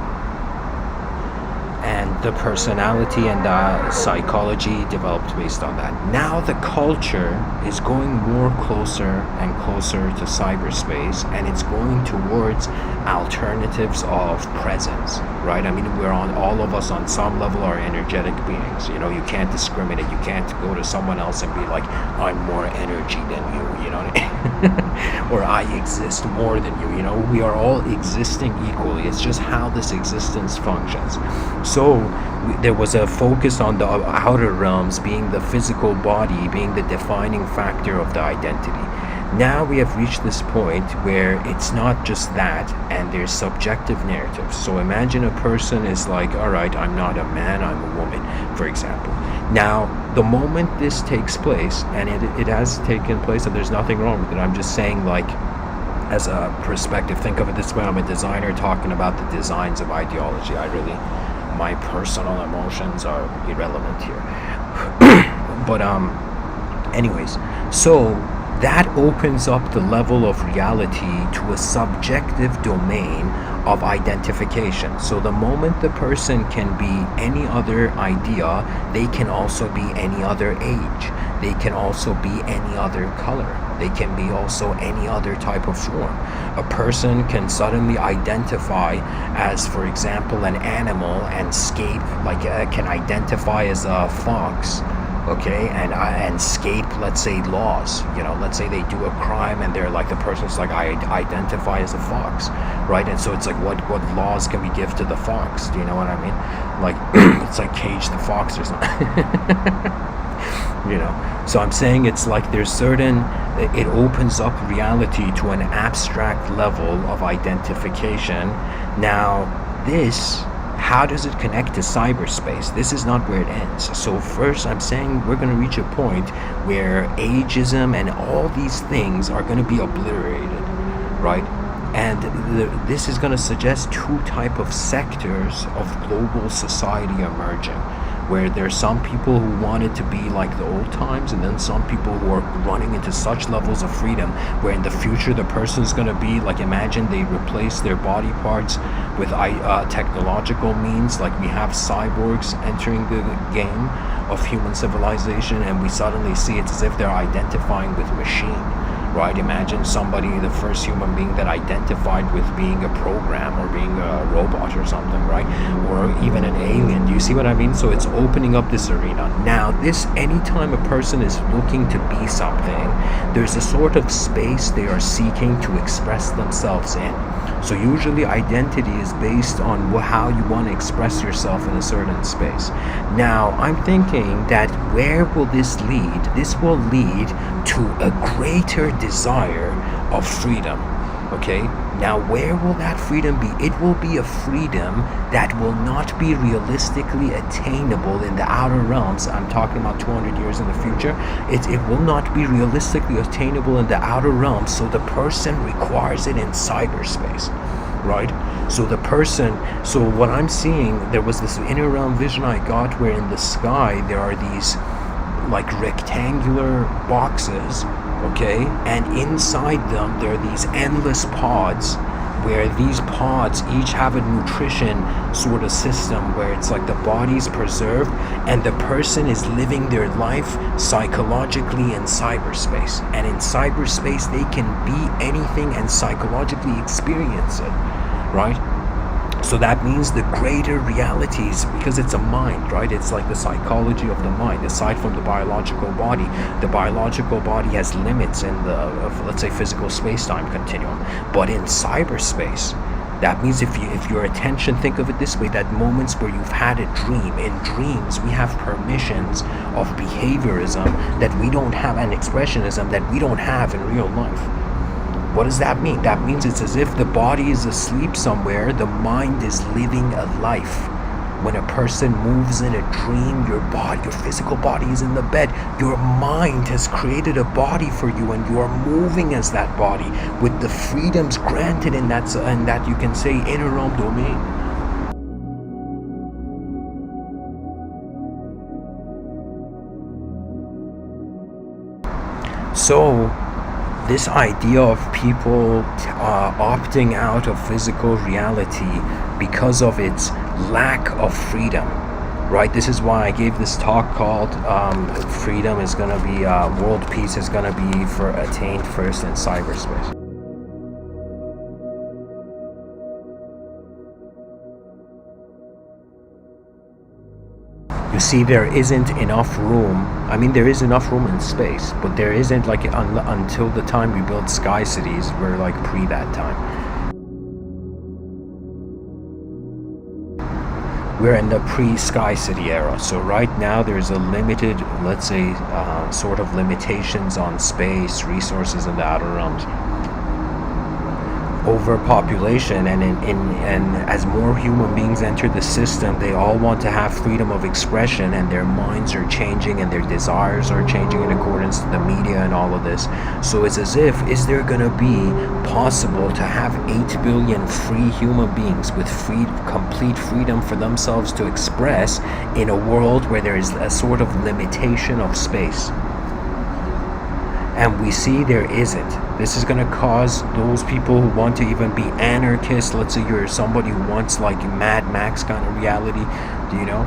And the personality and the psychology developed based on that. Now the culture is going more closer and closer to cyberspace, and it's going towards alternatives of presence, right? I mean, all of us on some level are energetic beings. You know, you can't discriminate. You can't go to someone else and be like, I'm more energy than you know what I mean? Or I exist more than you know? We are all existing equally. It's just how this existence functions. So there was a focus on the outer realms being the physical body, being the defining factor of the identity. Now we have reached this point where it's not just that, and there's subjective narratives. So imagine a person is like, all right, I'm not a man, I'm a woman, for example. Now, the moment this takes place, and it has taken place, and there's nothing wrong with it, I'm just saying, like, as a perspective, think of it this way, I'm a designer talking about the designs of ideology. My personal emotions are irrelevant here. But anyways, so that opens up the level of reality to a subjective domain of identification. So the moment the person can be any other idea, they can also be any other age. They can also be any other color. They can be also any other type of form. A person can suddenly identify as, for example, an animal and escape, can identify as a fox, okay, and escape, let's say, laws. You know, let's say they do a crime and they're like, the person's like, I identify as a fox, right? And so it's like, what laws can we give to the fox? Do you know what I mean? Like, it's like Cage the Fox or something. You know, so I'm saying it's like it opens up reality to an abstract level of identification. Now, how does it connect to cyberspace? This is not where it ends. So first, I'm saying we're going to reach a point where ageism and all these things are going to be obliterated, right? And this is going to suggest two type of sectors of global society emerging, where there's some people who want it to be like the old times, and then some people who are running into such levels of freedom where in the future the person's going to be like, imagine they replace their body parts with technological means, like we have cyborgs entering the game of human civilization, and we suddenly see it's as if they're identifying with machine, right? Imagine somebody, the first human being that identified with being a program or being a robot or something, right? Or even an alien. Do you see what I mean? So it's opening up this arena. Now, anytime a person is looking to be something, there's a sort of space they are seeking to express themselves in. So usually identity is based on how you want to express yourself in a certain space. Now, I'm thinking that where will this lead? This will lead to a greater desire of freedom. Okay? Now, where will that freedom be? It will be a freedom that will not be realistically attainable in the outer realms. I'm talking about 200 years in the future. It will not be realistically attainable in the outer realms, so the person requires it in cyberspace, right? So what I'm seeing, there was this inner realm vision I got where in the sky there are these like rectangular boxes, okay? And inside them, there are these endless pods, where these pods each have a nutrition sort of system where it's like the body's preserved and the person is living their life psychologically in cyberspace. And in cyberspace, they can be anything and psychologically experience it, right? So that means the greater realities, because it's a mind, right? It's like the psychology of the mind. Aside from the biological body has limits in the, let's say, physical space-time continuum. But in cyberspace, that means if your attention, think of it this way, that moments where you've had a dream, in dreams we have permissions of behaviorism that we don't have, and expressionism that we don't have in real life. What does that mean? That means it's as if the body is asleep somewhere, the mind is living a life. When a person moves in a dream, your physical body is in the bed. Your mind has created a body for you, and you are moving as that body with the freedoms granted in that you can say inner realm domain. So this idea of people opting out of physical reality because of its lack of freedom, right? This is why I gave this talk called freedom is going to be, world peace is going to be attained first in cyberspace. You see, there isn't enough room. I mean, there is enough room in space, but there isn't, like, until the time we build sky cities, we're like pre that time. We're in the pre-sky city era. So right now there's a limited, let's say, sort of limitations on space, resources in the outer realms. Overpopulation, and as more human beings enter the system, they all want to have freedom of expression, and their minds are changing and their desires are changing in accordance to the media and all of this. So it's as if, is there going to be possible to have 8 billion free human beings with complete freedom for themselves to express in a world where there is a sort of limitation of space? And we see there isn't. This is going to cause those people who want to even be anarchists, let's say you're somebody who wants like Mad Max kind of reality, you know?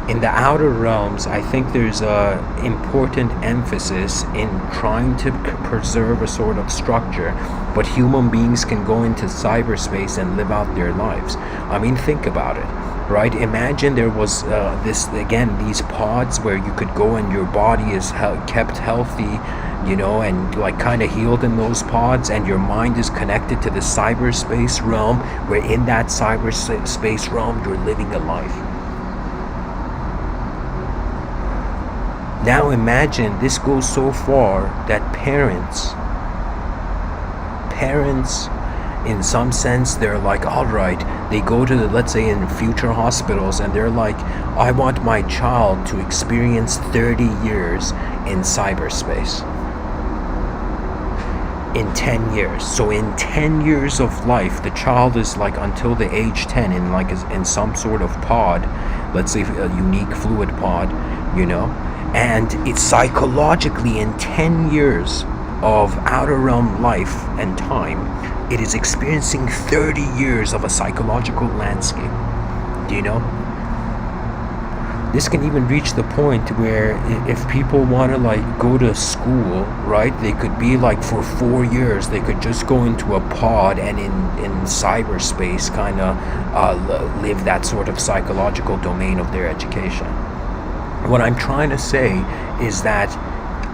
In the outer realms, I think there's a important emphasis in trying to preserve a sort of structure, but human beings can go into cyberspace and live out their lives. I mean, think about it. Right? Imagine there was these pods where you could go and your body is kept healthy, you know, and like kind of healed in those pods, and your mind is connected to the cyberspace realm, where in that cyberspace realm you're living a life. Now imagine this goes so far that parents in some sense, they're like, all right, they go to let's say in future hospitals, and they're like, I want my child to experience 30 years in cyberspace in 10 years. So in 10 years of life, the child is like until the age 10 in some sort of pod, let's say a unique fluid pod, you know, and it's psychologically in 10 years of outer realm life and time, it is experiencing 30 years of a psychological landscape. Do you know? This can even reach the point where if people want to like go to school, right, they could be like for 4 years, they could just go into a pod and in cyberspace kind of live that sort of psychological domain of their education. What I'm trying to say is that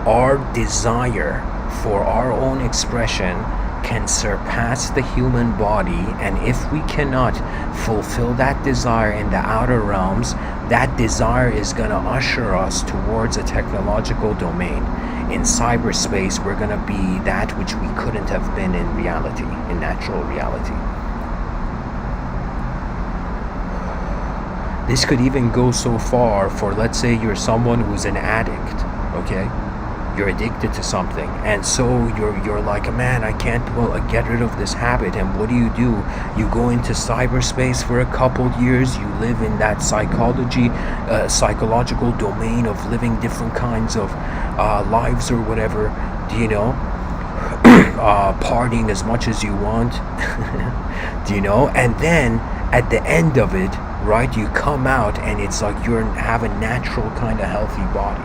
our desire for our own expression can surpass the human body, and if we cannot fulfill that desire in the outer realms, that desire is going to usher us towards a technological domain. In cyberspace, we're going to be that which we couldn't have been in reality, in natural reality. This could even go so far for, let's say you're someone who's an addict, okay? You're addicted to something, and so you're like, man, I can't get rid of this habit. And what do? You go into cyberspace for a couple years. You live in that psychological domain of living different kinds of lives or whatever, you know, partying as much as you want, you know, and then at the end of it, right, you come out and it's like you have a natural kind of healthy body,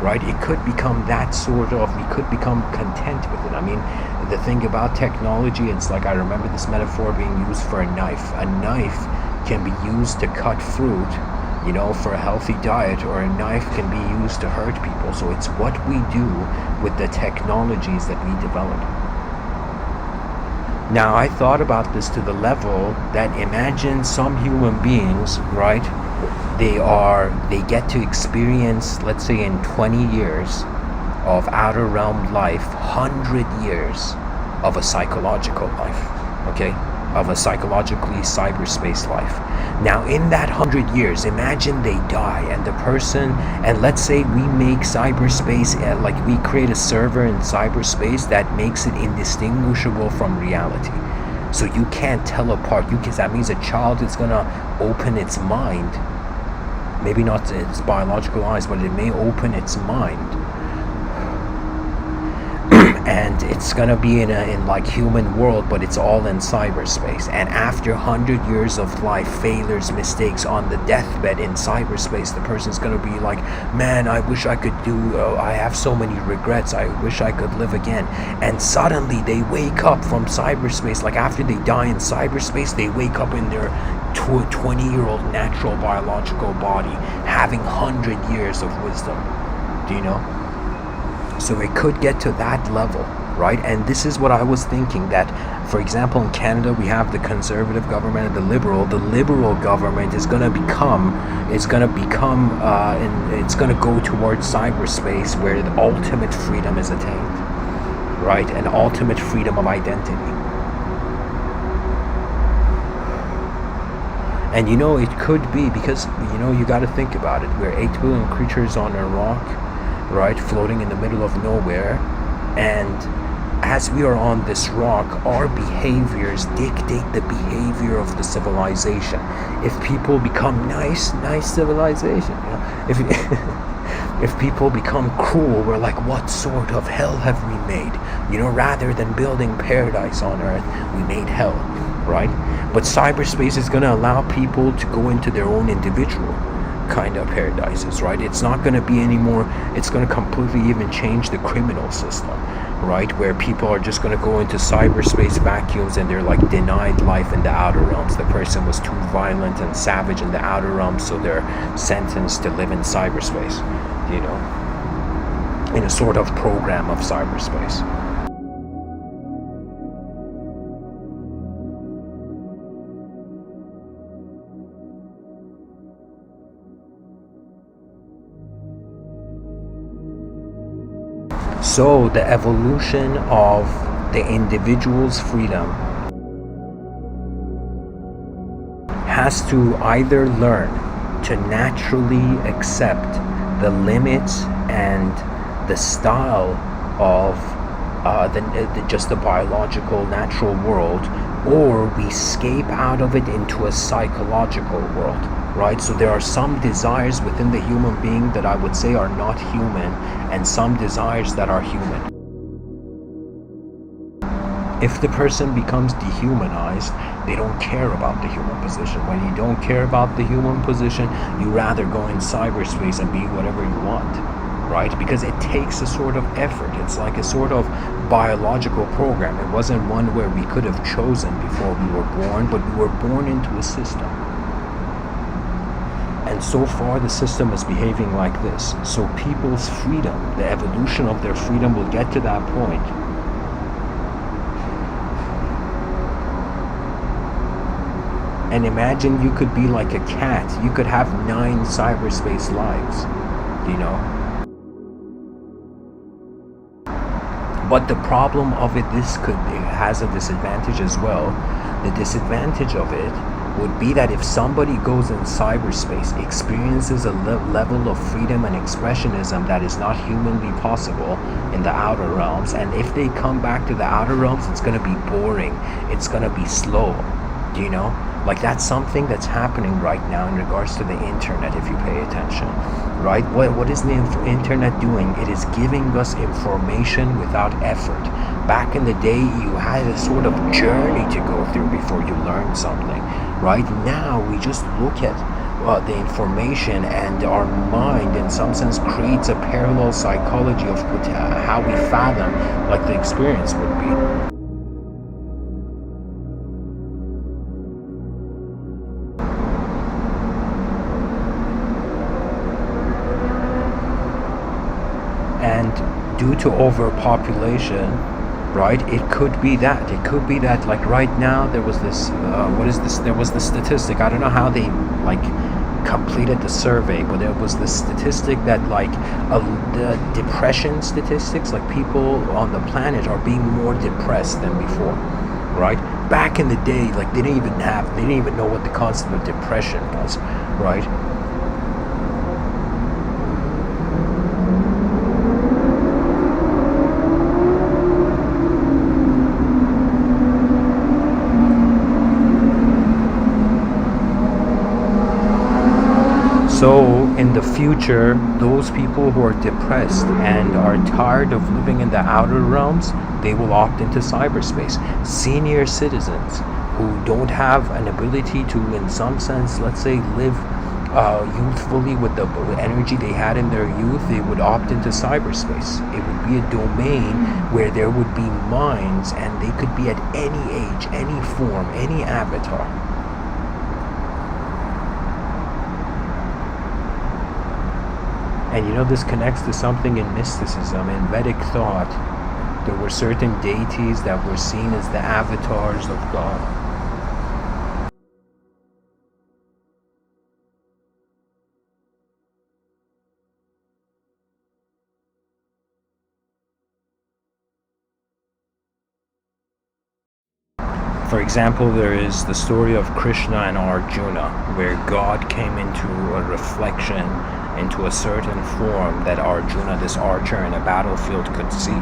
right? It could become that sort of, we could become content with it. I mean, the thing about technology, it's like, I remember this metaphor being used for a knife. A knife can be used to cut fruit, you know, for a healthy diet, or a knife can be used to hurt people. So it's what we do with the technologies that we develop. Now, I thought about this to the level that, imagine some human beings, right? They get to experience, let's say in 20 years of outer realm life, 100 years of a psychological life, okay? Of a psychologically cyberspace life. Now, in that 100 years, imagine they die, and the person, and let's say we make cyberspace, like we create a server in cyberspace that makes it indistinguishable from reality. So you can't tell apart. Because that means a child is gonna open its mind, maybe not its biological eyes, but it may open its mind. And it's gonna be in like human world, but it's all in cyberspace. And after 100 years of life, failures, mistakes, on the deathbed in cyberspace, the person's gonna be like, man, I wish I could I have so many regrets, I wish I could live again. And suddenly they wake up from cyberspace, like after they die in cyberspace, they wake up in their 20-year-old natural biological body, having 100 years of wisdom. Do you know? So it could get to that level, right? And this is what I was thinking, that, for example, in Canada, we have the conservative government and the liberal. The liberal government is going to it's going to go towards cyberspace, where the ultimate freedom is attained, right? An ultimate freedom of identity. And you know, it could be, because, you know, you got to think about it. We're 8 billion creatures on a rock, right, floating in the middle of nowhere, and as we are on this rock, our behaviors dictate the behavior of the civilization. If people become nice civilization, you know, if people become cruel, we're like, what sort of hell have we made? You know, rather than building paradise on earth, we made hell, right? But cyberspace is going to allow people to go into their own individual kind of paradises, right? It's not going to be anymore, it's going to completely even change the criminal system, right? Where people are just going to go into cyberspace vacuums, and they're like denied life in the outer realms. The person was too violent and savage in the outer realms, so they're sentenced to live in cyberspace, you know, in a sort of program of cyberspace. So the evolution of the individual's freedom has to either learn to naturally accept the limits and the style of just the biological natural world, or we escape out of it into a psychological world, right? So there are some desires within the human being that I would say are not human, and some desires that are human. If the person becomes dehumanized, they don't care about the human position. When you don't care about the human position, you rather go in cyberspace and be whatever you want, right? Because it takes a sort of effort. It's like a sort of biological program. It wasn't one where we could have chosen before we were born, but we were born into a system. And so far, the system is behaving like this. So people's freedom, the evolution of their freedom, will get to that point. And imagine you could be like a cat. You could have 9 cyberspace lives, you know? But the problem of it has a disadvantage as well. The disadvantage of it would be that if somebody goes in cyberspace, experiences a level of freedom and expressionism that is not humanly possible in the outer realms, and if they come back to the outer realms, it's going to be boring, it's going to be slow. Do you know? Like, that's something that's happening right now in regards to the internet, if you pay attention, right? What is the internet doing? It is giving us information without effort. Back in the day, you had a sort of journey to go through before you learned something. Right now, we just look at the information, and our mind, in some sense, creates a parallel psychology of how we fathom like the experience would be. And due to overpopulation, right, it could be that like right now there was this there was this statistic, I don't know how they like completed the survey, but there was this statistic that like the depression statistics, like people on the planet are being more depressed than before, right? Back in the day, like they didn't even know what the concept of depression was, right? So in the future, those people who are depressed and are tired of living in the outer realms, they will opt into cyberspace. Senior citizens who don't have an ability to, in some sense, let's say, live youthfully with the energy they had in their youth, they would opt into cyberspace. It would be a domain where there would be minds, and they could be at any age, any form, any avatar. And you know, this connects to something in mysticism. In Vedic thought, there were certain deities that were seen as the avatars of God. For example, there is the story of Krishna and Arjuna, where God came into a reflection, into a certain form that Arjuna, this archer in a battlefield, could see.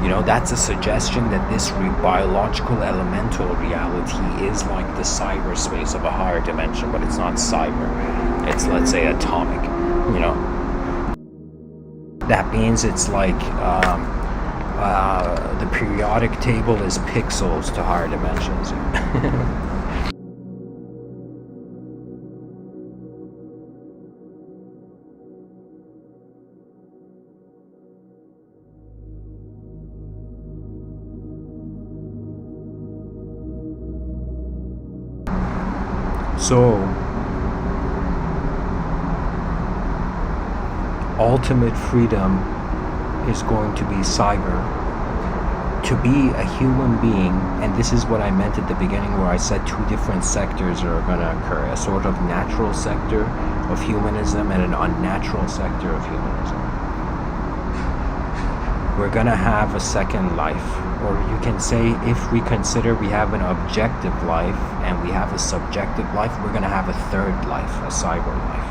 You know, that's a suggestion that this biological elemental reality is like the cyberspace of a higher dimension, but it's not cyber. It's, let's say, atomic, you know. That means it's like the periodic table is pixels to higher dimensions. So, ultimate freedom is going to be cyber. To be a human being, and this is what I meant at the beginning where I said two different sectors are going to occur, a sort of natural sector of humanism and an unnatural sector of humanism. We're going to have a second life, or you can say, if we consider we have an objective life and we have a subjective life, we're going to have a third life, a cyber life.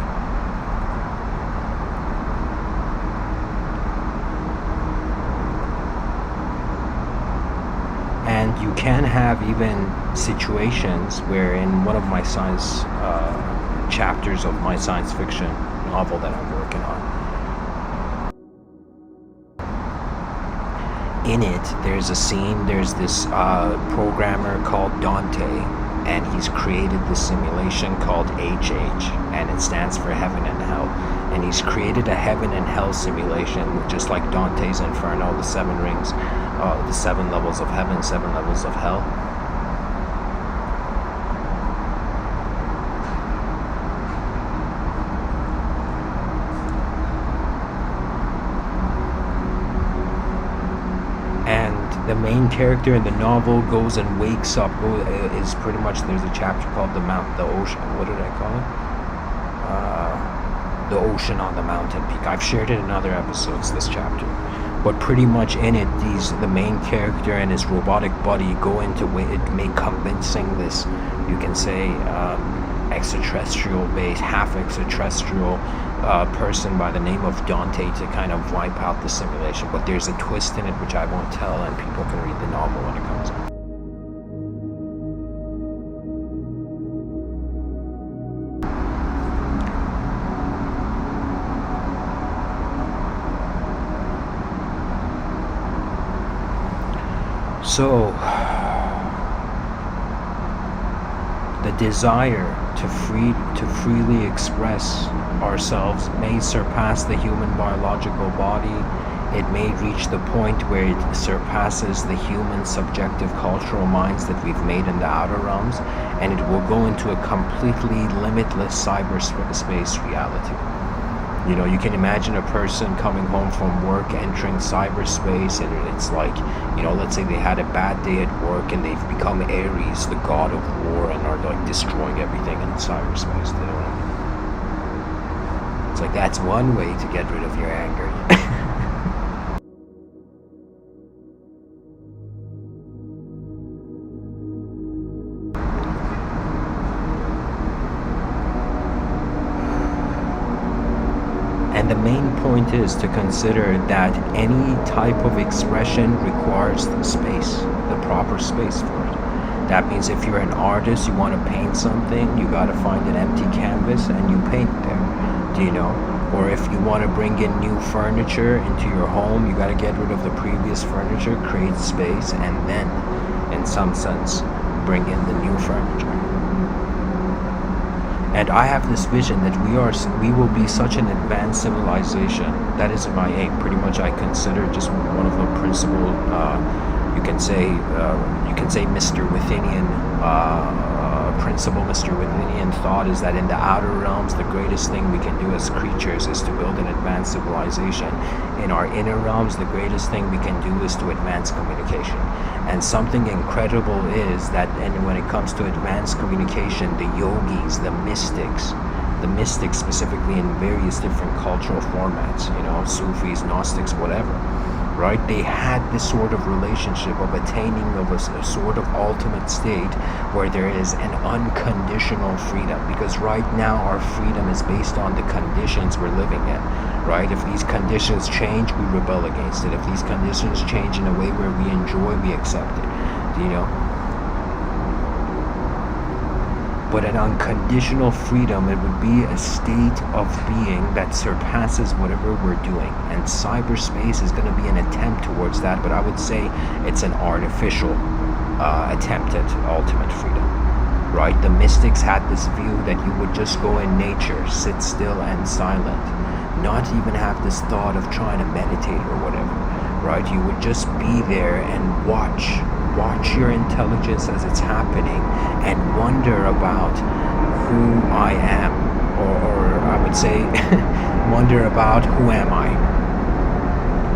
And you can have even situations where, in one of my science chapters of my science fiction novel that I'm working on, in it there's a scene, there's this programmer called Dante, and he's created this simulation called HH, and it stands for heaven and hell. And he's created a heaven and hell simulation, just like Dante's Inferno, the 7 rings, the 7 levels of heaven, 7 levels of hell. And the main character in the novel goes and wakes up, is pretty much, there's a chapter called the ocean, what did I call it? The ocean on the mountain peak. I've shared it in other episodes, this chapter. But pretty much in it, the main character and his robotic buddy go into it, convincing this, you can say, extraterrestrial base, half extraterrestrial person by the name of Dante to kind of wipe out the simulation. But there's a twist in it which I won't tell, and people can read the novel when it comes out. So, the desire to freely express ourselves may surpass the human biological body. It may reach the point where it surpasses the human subjective cultural minds that we've made in the outer realms, and it will go into a completely limitless cyberspace reality. You know, you can imagine a person coming home from work, entering cyberspace, and it's like, you know, let's say they had a bad day at work and they've become Ares, the god of war, and are like destroying everything in cyberspace. You know what I mean? It's like, that's one way to get rid of your anger. And the main point is to consider that any type of expression requires the space, the proper space for it. That means if you're an artist, you want to paint something, you got to find an empty canvas and you paint there. Do you know? Or if you want to bring in new furniture into your home, you got to get rid of the previous furniture, create space, and then, in some sense, bring in the new furniture. And I have this vision that we will be such an advanced civilization. That is my aim. Pretty much, I consider just one of the principal, you can say Mr.Withinian principle, Mr.Withinian thought is that in the outer realms, the greatest thing we can do as creatures is to build an advanced civilization. In our inner realms, the greatest thing we can do is to advance communication. And something incredible is that, and when it comes to advanced communication, the yogis, the mystics specifically in various different cultural formats, you know, Sufis, Gnostics, whatever, right? They had this sort of relationship of attaining of a sort of ultimate state where there is an unconditional freedom. Because right now our freedom is based on the conditions we're living in, right? If these conditions change, we rebel against it. If these conditions change in a way where we enjoy, we accept it, you know? But an unconditional freedom, it would be a state of being that surpasses whatever we're doing. And cyberspace is going to be an attempt towards that, but I would say it's an artificial attempt at ultimate freedom, right? The mystics had this view that you would just go in nature, sit still and silent, not even have this thought of trying to meditate or whatever, right? You would just be there and watch your intelligence as it's happening and wonder about who I am, or I would say wonder about who am I?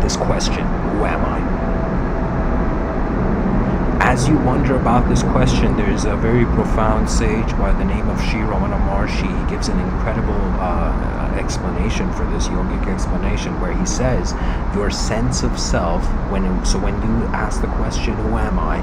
This question, who am I? As you wonder about this question, there's a very profound sage by the name of Sri Ramana Maharshi. He gives an incredible explanation for this, yogic explanation, where he says your sense of self, when you ask the question, who am I,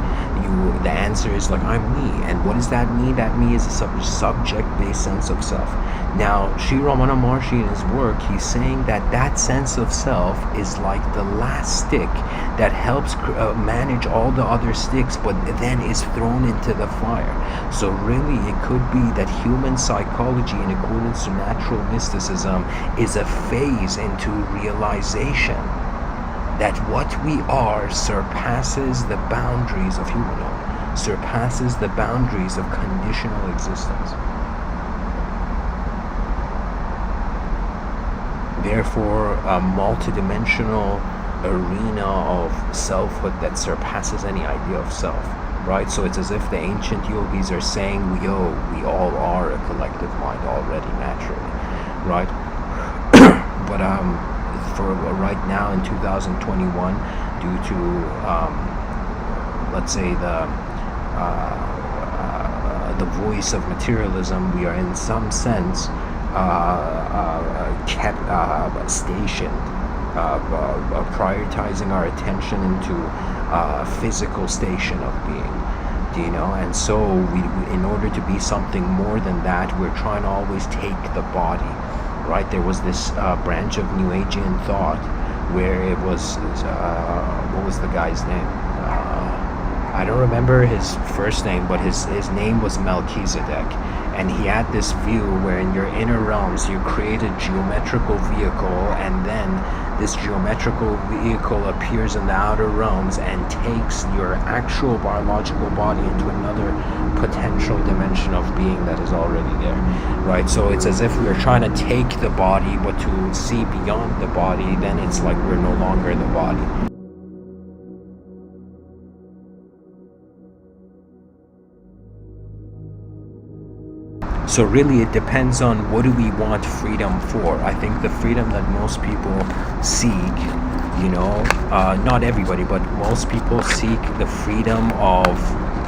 the answer is like, I'm me. And what does that mean? That me is a subject-based sense of self. Now, Sri Ramana Maharshi in his work, he's saying that sense of self is like the last stick that helps manage all the other sticks, but then is thrown into the fire. So really, it could be that human psychology, in accordance to natural mysticism, is a phase into realization that what we are surpasses the boundaries of humanhood, surpasses the boundaries of conditional existence. Therefore, a multidimensional arena of selfhood that surpasses any idea of self, right? So it's as if the ancient yogis are saying, we all are a collective mind already, naturally, right? But for right now in 2021, due to let's say the voice of materialism, we are in some sense kept stationed prioritizing our attention into a physical station of being. Do you know? And so in order to be something more than that, we're trying to always take the body, right? There was this branch of New Agean thought where it was, what was the guy's name? I don't remember his first name, but his name was Melchizedek. And he had this view where in your inner realms you create a geometrical vehicle, and then this geometrical vehicle appears in the outer realms and takes your actual biological body into another potential dimension of being that is already there, right? So it's as if we're trying to take the body, but to see beyond the body, then it's like we're no longer the body. So really it depends on what do we want freedom for. I think the freedom that most people seek, you know, not everybody, but most people seek the freedom of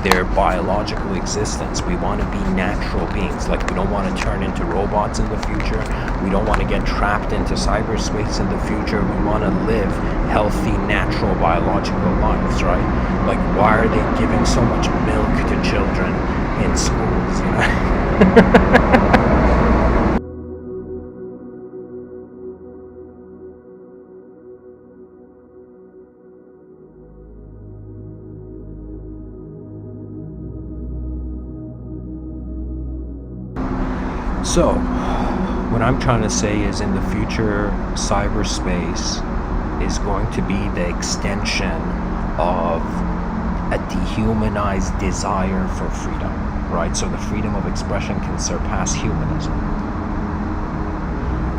their biological existence. We want to be natural beings. Like, we don't want to turn into robots in the future. We don't want to get trapped into cyberspace in the future. We want to live healthy, natural, biological lives, right? Like, why are they giving so much milk to children in schools, you know? So, what I'm trying to say is, in the future, cyberspace is going to be the extension of a dehumanized desire for freedom, right? So the freedom of expression can surpass humanism.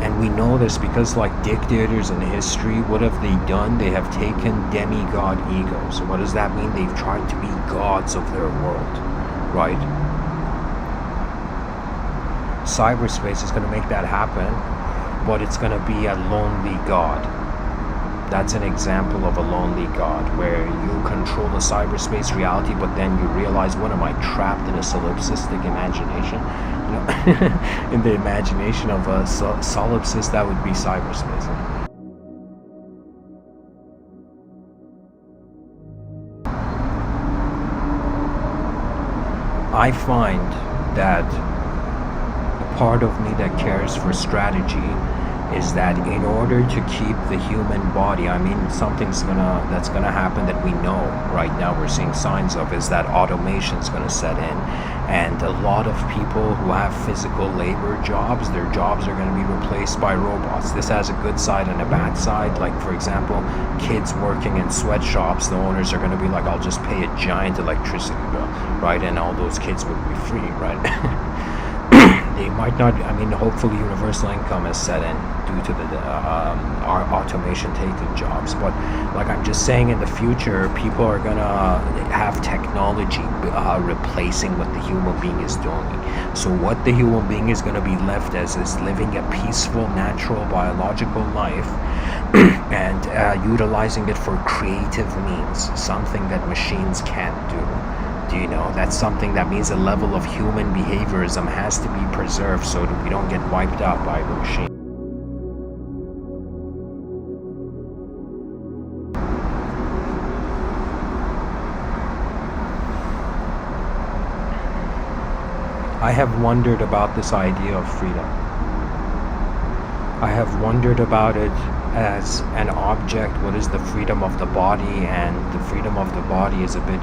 And we know this because, like, dictators in history, what have they done? They have taken demigod egos. What does that mean? They've tried to be gods of their world, right? Cyberspace is going to make that happen, but it's going to be a lonely god. That's an example of a lonely god, where you control the cyberspace reality, but then you realize, what am I, trapped in a solipsistic imagination? You know, in the imagination of a solipsist, that would be cyberspace. I find that part of me that cares for strategy is that in order to keep the human body, I mean, something's that's gonna happen that we know right now, we're seeing signs of, is that automation's gonna set in, and a lot of people who have physical labor jobs, their jobs are gonna be replaced by robots. This has a good side and a bad side. Like, for example, kids working in sweatshops, the owners are gonna be like, I'll just pay a giant electricity bill, right? And all those kids would be free, right? They might not, I mean, hopefully universal income is set in due to the our automation taking jobs, but like I'm just saying, in the future, people are gonna have technology replacing what the human being is doing. So what the human being is gonna be left as is living a peaceful, natural, biological life and utilizing it for creative means, something that machines can't do. Do you know? That's something that means a level of human behaviorism has to be preserved so that we don't get wiped out by the machine. I have wondered about this idea of freedom. I have wondered about it as an object. What is the freedom of the body? And the freedom of the body is a bit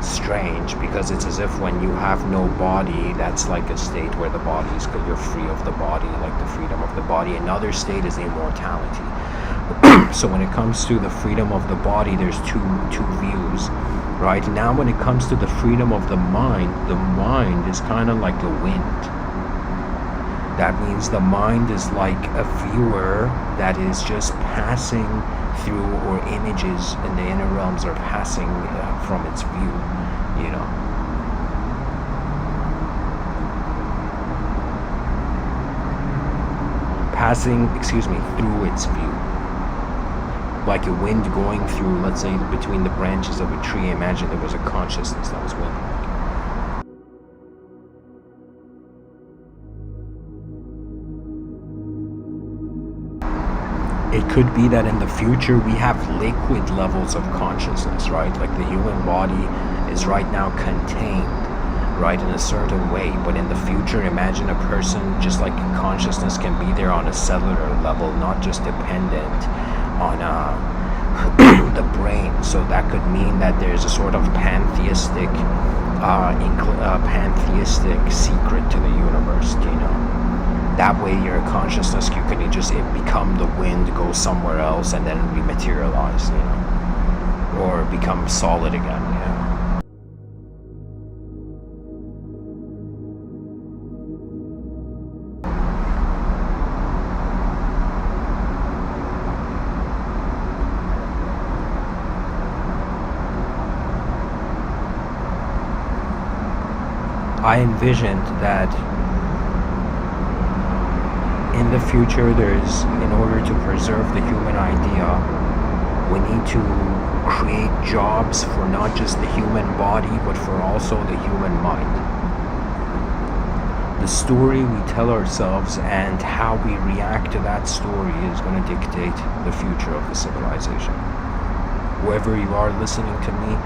strange, because it's as if when you have no body, that's like a state where the body is, you're free of the body, like the freedom of the body. Another state is immortality. So when it comes to the freedom of the body, there's two views, right? Now when it comes to the freedom of the mind is kind of like the wind. That means the mind is like a viewer that is just passing through, or images in the inner realms are passing from its view, you know. Through its view. Like a wind going through, let's say, between the branches of a tree. Imagine there was a consciousness that was wind. It could be that in the future we have liquid levels of consciousness, right? Like the human body is right now contained, right, in a certain way. But in the future, imagine a person, just like consciousness can be there on a cellular level, not just dependent on the brain. So that could mean that there's a sort of pantheistic secret to the universe, you know? That way your consciousness, you can just become the wind, go somewhere else, and then rematerialize, you know, or become solid again, you know. I envisioned that in the future, in order to preserve the human idea, we need to create jobs for not just the human body, but for also the human mind. The story we tell ourselves and how we react to that story is going to dictate the future of the civilization. Whoever you are listening to me,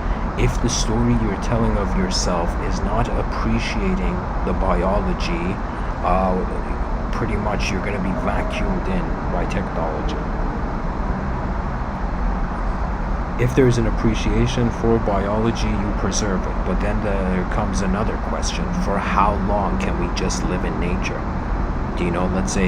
if the story you're telling of yourself is not appreciating the biology, pretty much you're going to be vacuumed in by technology. If there's an appreciation for biology, you preserve it. But then there comes another question: for how long can we just live in nature? Do you know, let's say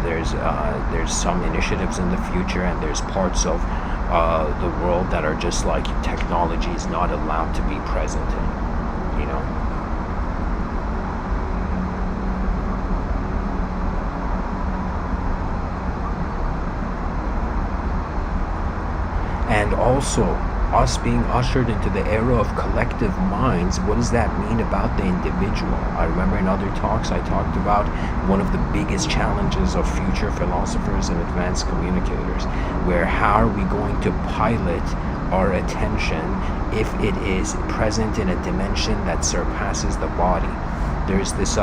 there's some initiatives in the future, and there's parts of the world that are just like technology is not allowed to be present in, you know? And also, us being ushered into the era of collective minds, what does that mean about the individual? I remember in other talks I talked about one of the biggest challenges of future philosophers and advanced communicators, where how are we going to pilot our attention if it is present in a dimension that surpasses the body? There's this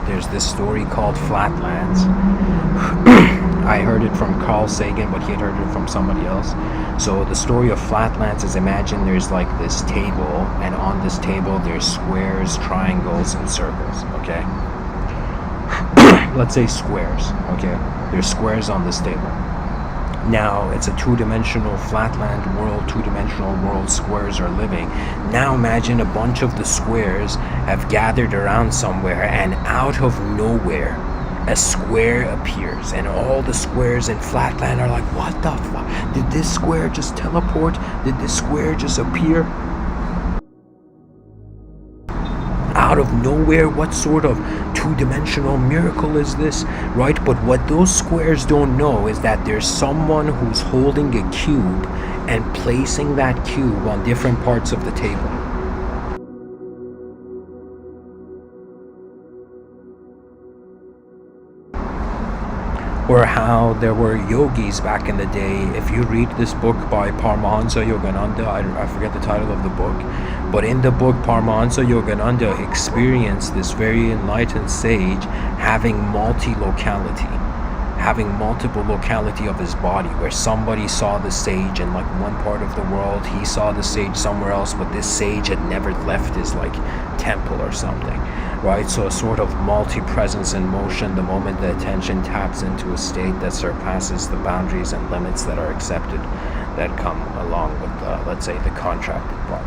there's this story called Flatlands. I heard it from Carl Sagan, but he had heard it from somebody else. So the story of Flatlands is, imagine there's like this table, and on this table there's squares, triangles, and circles, okay? Let's say squares, okay? There's squares on this table. Now it's a two-dimensional flatland world, two-dimensional world, squares are living. Now imagine a bunch of the squares have gathered around somewhere, and out of nowhere a square appears, and all the squares in flatland are like, what the fuck? Did this square just teleport? Did this square just appear? Out of nowhere, what sort of two-dimensional miracle is this, right? But what those squares don't know is that there's someone who's holding a cube and placing that cube on different parts of the table. Or how there were yogis back in the day. If you read this book by Paramahansa Yogananda, I forget the title of the book, but in the book Paramahansa Yogananda experienced this very enlightened sage having multiple locality of his body, where somebody saw the sage in like one part of the world, he saw the sage somewhere else, but this sage had never left his like temple or something, right? So a sort of multi-presence in motion the moment the attention taps into a state that surpasses the boundaries and limits that are accepted, that come along with let's say the contracted part.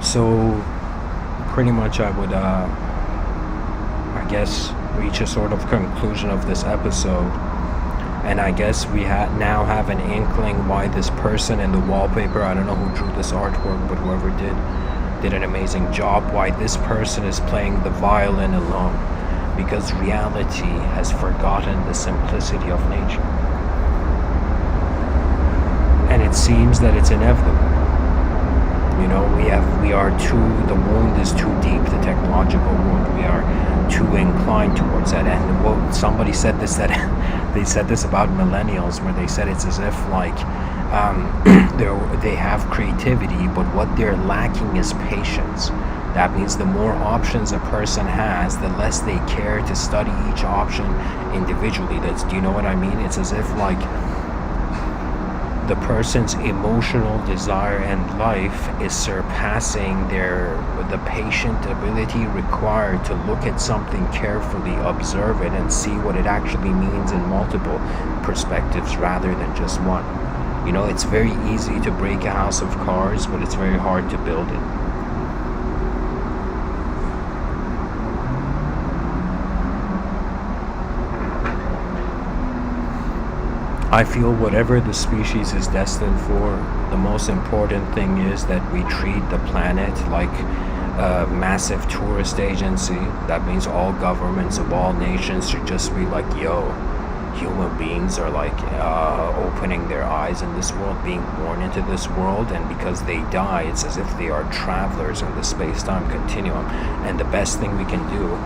So pretty much I would I guess reach a sort of conclusion of this episode, and I guess we now have an inkling why this person in the wallpaper, I don't know who drew this artwork, but whoever did an amazing job, why this person is playing the violin alone, because reality has forgotten the simplicity of nature, and it seems that it's inevitable. The wound is too deep, the technological wound. We are too inclined towards that. And what somebody said this, that they said this about millennials, where they said it's as if like they have creativity, but what they're lacking is patience. That means the more options a person has, the less they care to study each option individually. Do you know what I mean? It's as if like the person's emotional desire and life is surpassing the patient ability required to look at something carefully, observe it, and see what it actually means in multiple perspectives rather than just one. It's very easy to break a house of cards, but it's very hard to build it. I feel whatever the species is destined for, the most important thing is that we treat the planet like a massive tourist agency. That means all governments of all nations should just be like, yo, human beings are like opening their eyes in this world, being born into this world, and because they die, it's as if they are travelers in the space-time continuum. And the best thing we can do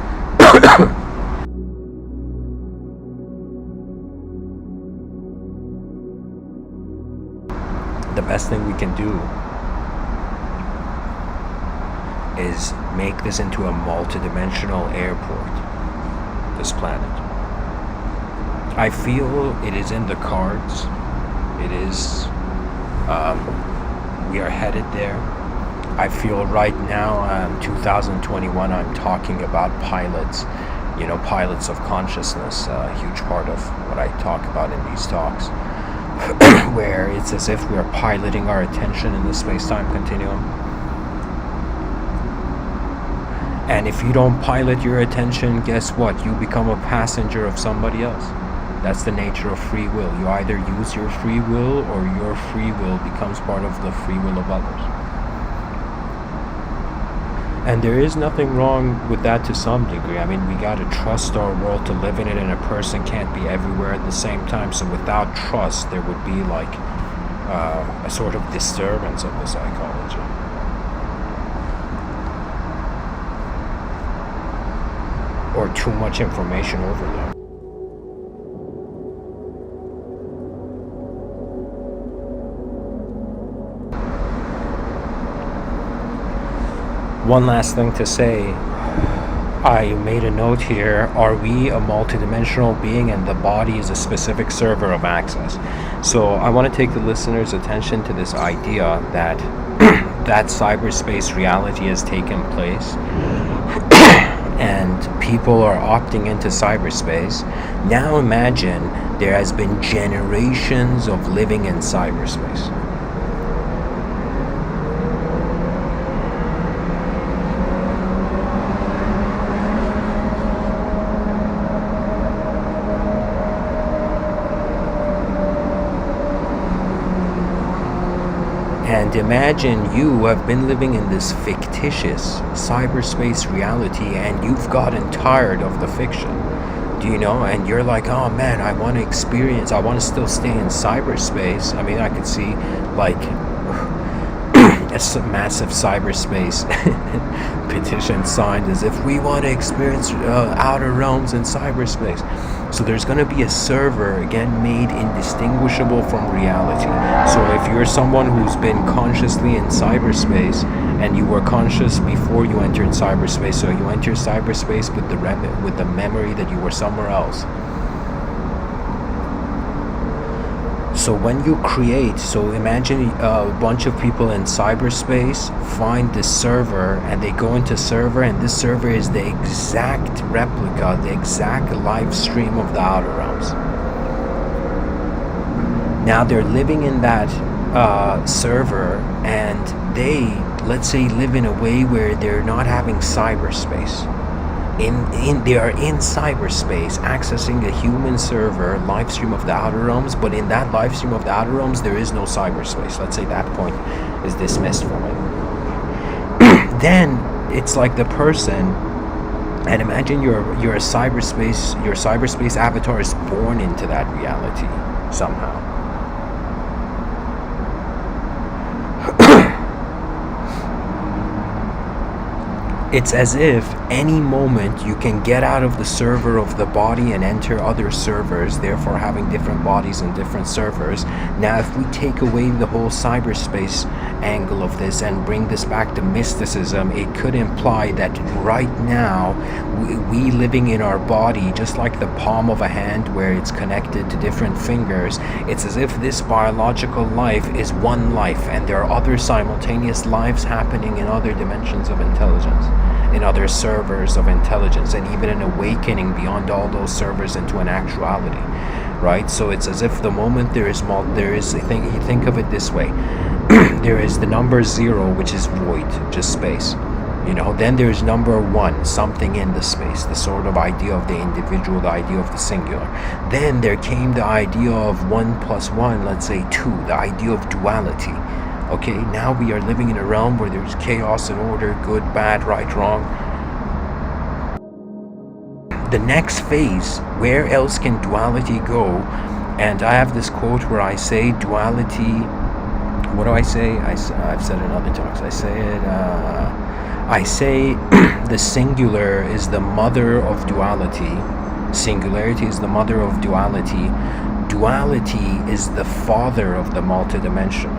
the best thing we can do is make this into a multidimensional airport, this planet. I feel it is in the cards. It is, we are headed there. I feel right now, 2021, I'm talking about pilots, pilots of consciousness, a huge part of what I talk about in these talks. Where it's as if we are piloting our attention in the space-time continuum. And if you don't pilot your attention, guess what? You become a passenger of somebody else. That's the nature of free will. You either use your free will, or your free will becomes part of the free will of others. And there is nothing wrong with that to some degree. I mean, we got to trust our world to live in it, and a person can't be everywhere at the same time. So without trust, there would be like a sort of disturbance of the psychology. Or too much information overload. One last thing to say, I made a note here, are we a multidimensional being and the body is a specific server of access? So I want to take the listener's attention to this idea that that cyberspace reality has taken place and people are opting into cyberspace. Now imagine there has been generations of living in cyberspace. And imagine you have been living in this fictitious cyberspace reality and you've gotten tired of the fiction, and you're like, oh man, I want to still stay in cyberspace. I mean, I could see like a massive cyberspace petition signed as if we want to experience outer realms in cyberspace. So there's going to be a server, again, made indistinguishable from reality. So if you're someone who's been consciously in cyberspace and you were conscious before you entered cyberspace, so you enter cyberspace with the memory that you were somewhere else. So when you create, so imagine a bunch of people in cyberspace find this server and they go into server, and this server is the exact replica, the exact live stream of the outer realms. Now they're living in that server, and they, let's say, live in a way where they're not having cyberspace. They are in cyberspace, accessing a human server live stream of the outer realms, but in that live stream of the outer realms there is no cyberspace. Let's say that point is dismissed from it. Then it's like the person, and imagine you're a cyberspace, your cyberspace avatar is born into that reality somehow. It's as if any moment you can get out of the server of the body and enter other servers, therefore having different bodies and different servers. Now, if we take away the whole cyberspace angle of this and bring this back to mysticism, it could imply that right now, we living in our body, just like the palm of a hand where it's connected to different fingers, it's as if this biological life is one life and there are other simultaneous lives happening in other dimensions of intelligence, in other servers of intelligence, and even an awakening beyond all those servers into an actuality, right? So it's as if the moment think of it this way. There is the number 0, which is void, just space. Then there's number 1, something in the space, the sort of idea of the individual, the idea of the singular. Then there came the idea of 1 plus 1, let's say 2, the idea of duality. Okay, now we are living in a realm where there's chaos and order, good, bad, right, wrong. The next phase, where else can duality go? And I have this quote where I say duality, what do I say? I've said it in other talks. I say the singular is the mother of duality. Singularity is the mother of duality. Duality is the father of the multidimensional.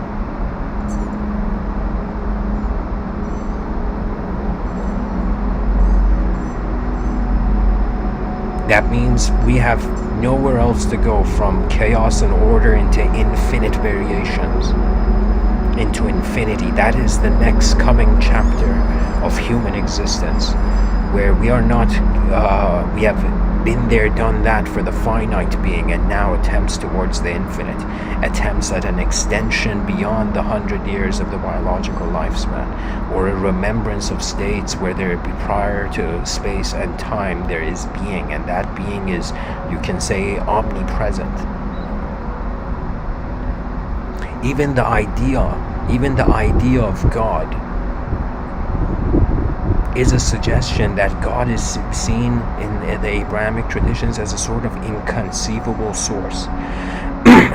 That means we have nowhere else to go from chaos and order into infinite variations, into infinity. That is the next coming chapter of human existence, where we are not, we have been there, done that for the finite being, and now attempts towards the infinite, attempts at an extension beyond the 100 years of the biological lifespan, or a remembrance of states where there be, prior to space and time, there is being, and that being is, you can say, omnipresent. Even the idea of God is a suggestion that God is seen in the Abrahamic traditions as a sort of inconceivable source,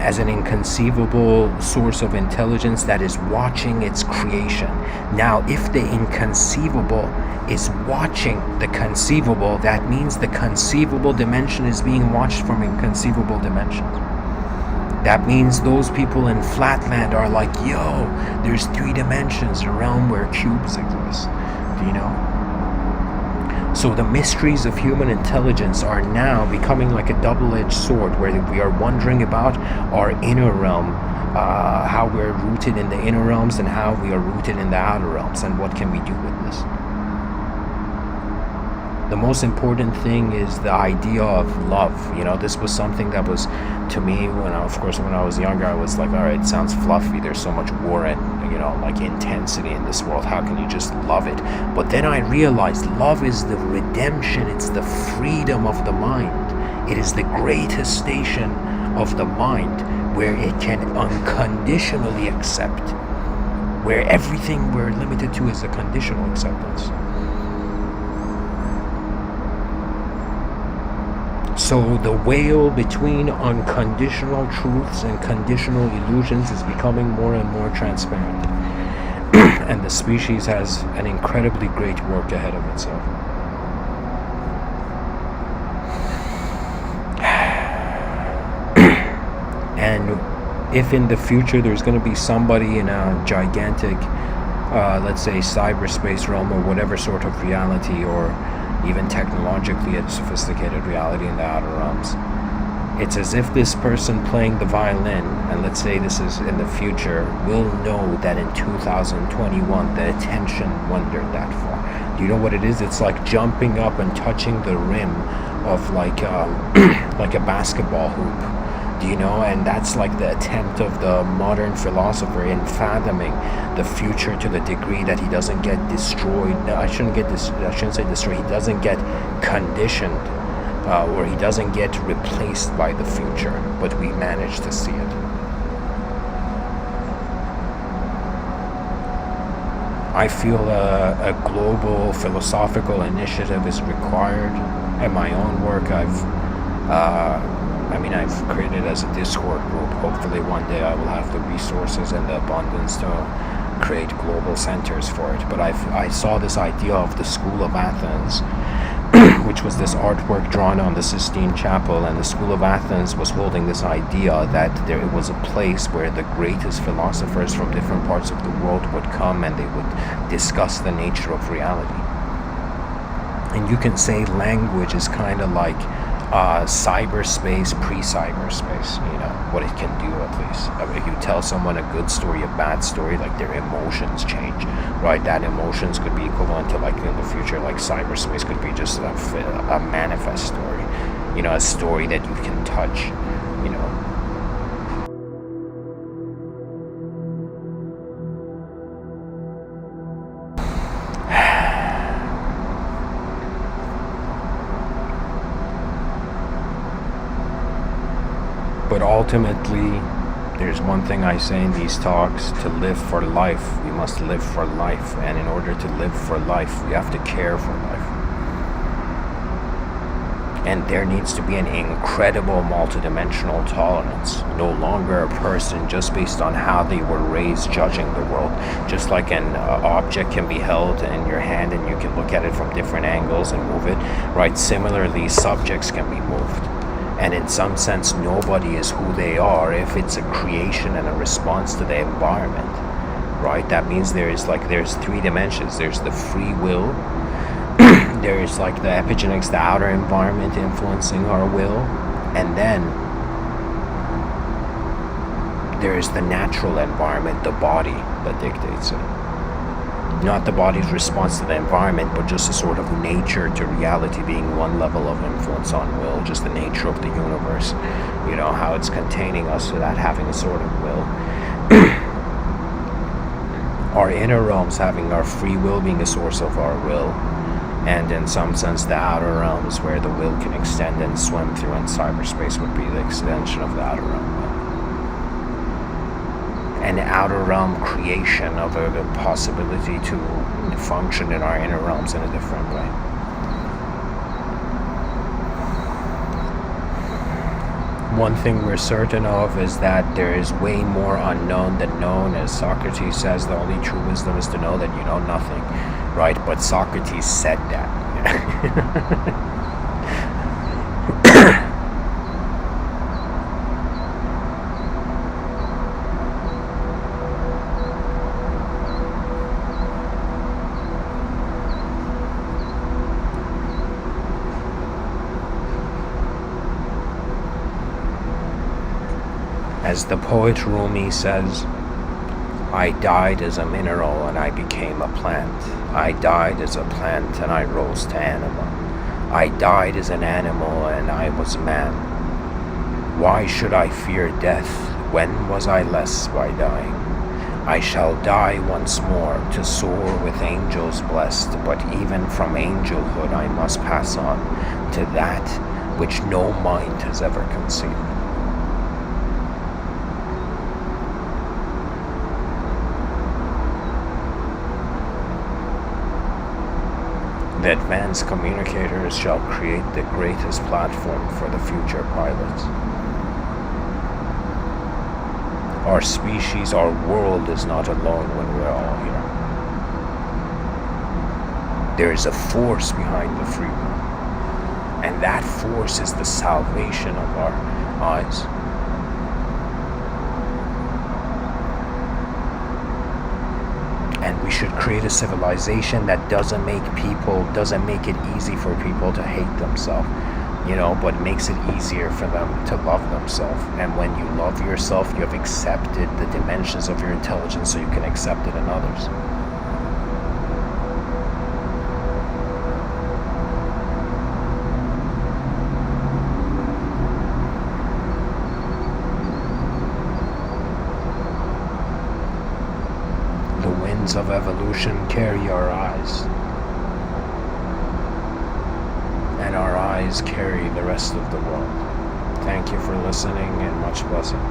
as an inconceivable source of intelligence that is watching its creation. Now, if the inconceivable is watching the conceivable, that means the conceivable dimension is being watched from inconceivable dimensions. That means those people in Flatland are like, yo, there's 3 dimensions, a realm where cubes exist. Do you know? So the mysteries of human intelligence are now becoming like a double-edged sword, where we are wondering about our inner realm, how we're rooted in the inner realms and how we are rooted in the outer realms, and what can we do with this. The most important thing is the idea of love. This was something that was, to me, when I was younger, I was like, all right, it sounds fluffy. There's so much war and, like intensity in this world. How can you just love it? But then I realized love is the redemption. It's the freedom of the mind. It is the greatest station of the mind, where it can unconditionally accept, where everything we're limited to is a conditional acceptance. So the veil between unconditional truths and conditional illusions is becoming more and more transparent. And the species has an incredibly great work ahead of itself. And if in the future there's going to be somebody in a gigantic, let's say, cyberspace realm, or whatever sort of reality, or even technologically a sophisticated reality in the outer realms, it's as if this person playing the violin, and let's say this is in the future, will know that in 2021 the attention wandered that far. Do you know what it is? It's like jumping up and touching the rim of like a basketball hoop. Do you know? And that's like the attempt of the modern philosopher in fathoming the future to the degree that he doesn't get destroyed. I shouldn't say destroyed. He doesn't get conditioned, or he doesn't get replaced by the future, but we manage to see it. I feel a global philosophical initiative is required. In my own work, I've created as a Discord group. Hopefully one day I will have the resources and the abundance to create global centers for it. But I saw this idea of the School of Athens, which was this artwork drawn on the Sistine Chapel, and the School of Athens was holding this idea that it was a place where the greatest philosophers from different parts of the world would come and they would discuss the nature of reality. And you can say language is kind of like cyberspace, pre-cyberspace, what it can do at least. If you tell someone a good story, a bad story, like their emotions change, right? That emotions could be equivalent to, like, in the future, like cyberspace could be just a manifest story, a story that you can touch, But ultimately, there's one thing I say in these talks: to live for life, we must live for life. And in order to live for life, we have to care for life. And there needs to be an incredible multidimensional tolerance. No longer a person just based on how they were raised judging the world. Just like an object can be held in your hand and you can look at it from different angles and move it, right? Similarly, subjects can be moved. And in some sense, nobody is who they are if it's a creation and a response to the environment, right? That means there's 3 dimensions. There's the free will, there's like the epigenetics, the outer environment influencing our will, and then there's the natural environment, the body that dictates it. Not the body's response to the environment, but just a sort of nature to reality being one level of influence on will, just the nature of the universe, how it's containing us, so that having a sort of will. Our inner realms having our free will being a source of our will, and in some sense the outer realms where the will can extend and swim through, and cyberspace would be the extension of the outer realm will. An outer realm creation of a possibility to function in our inner realms in a different way. One thing we're certain of is that there is way more unknown than known. As Socrates says, the only true wisdom is to know that you know nothing, right? But Socrates said that. As the poet Rumi says, I died as a mineral and I became a plant. I died as a plant and I rose to animal. I died as an animal and I was man. Why should I fear death? When was I less by dying? I shall die once more to soar with angels blessed, but even from angelhood I must pass on to that which no mind has ever conceived. The advanced communicators shall create the greatest platform for the future pilots. Our species, our world is not alone when we're all here. There is a force behind the free will, and that force is the salvation of our eyes. And we should create a civilization that doesn't make it easy for people to hate themselves, but makes it easier for them to love themselves. And when you love yourself, you have accepted the dimensions of your intelligence so you can accept it in others. Of evolution carry our eyes, and our eyes carry the rest of the world. Thank you for listening, and much blessing.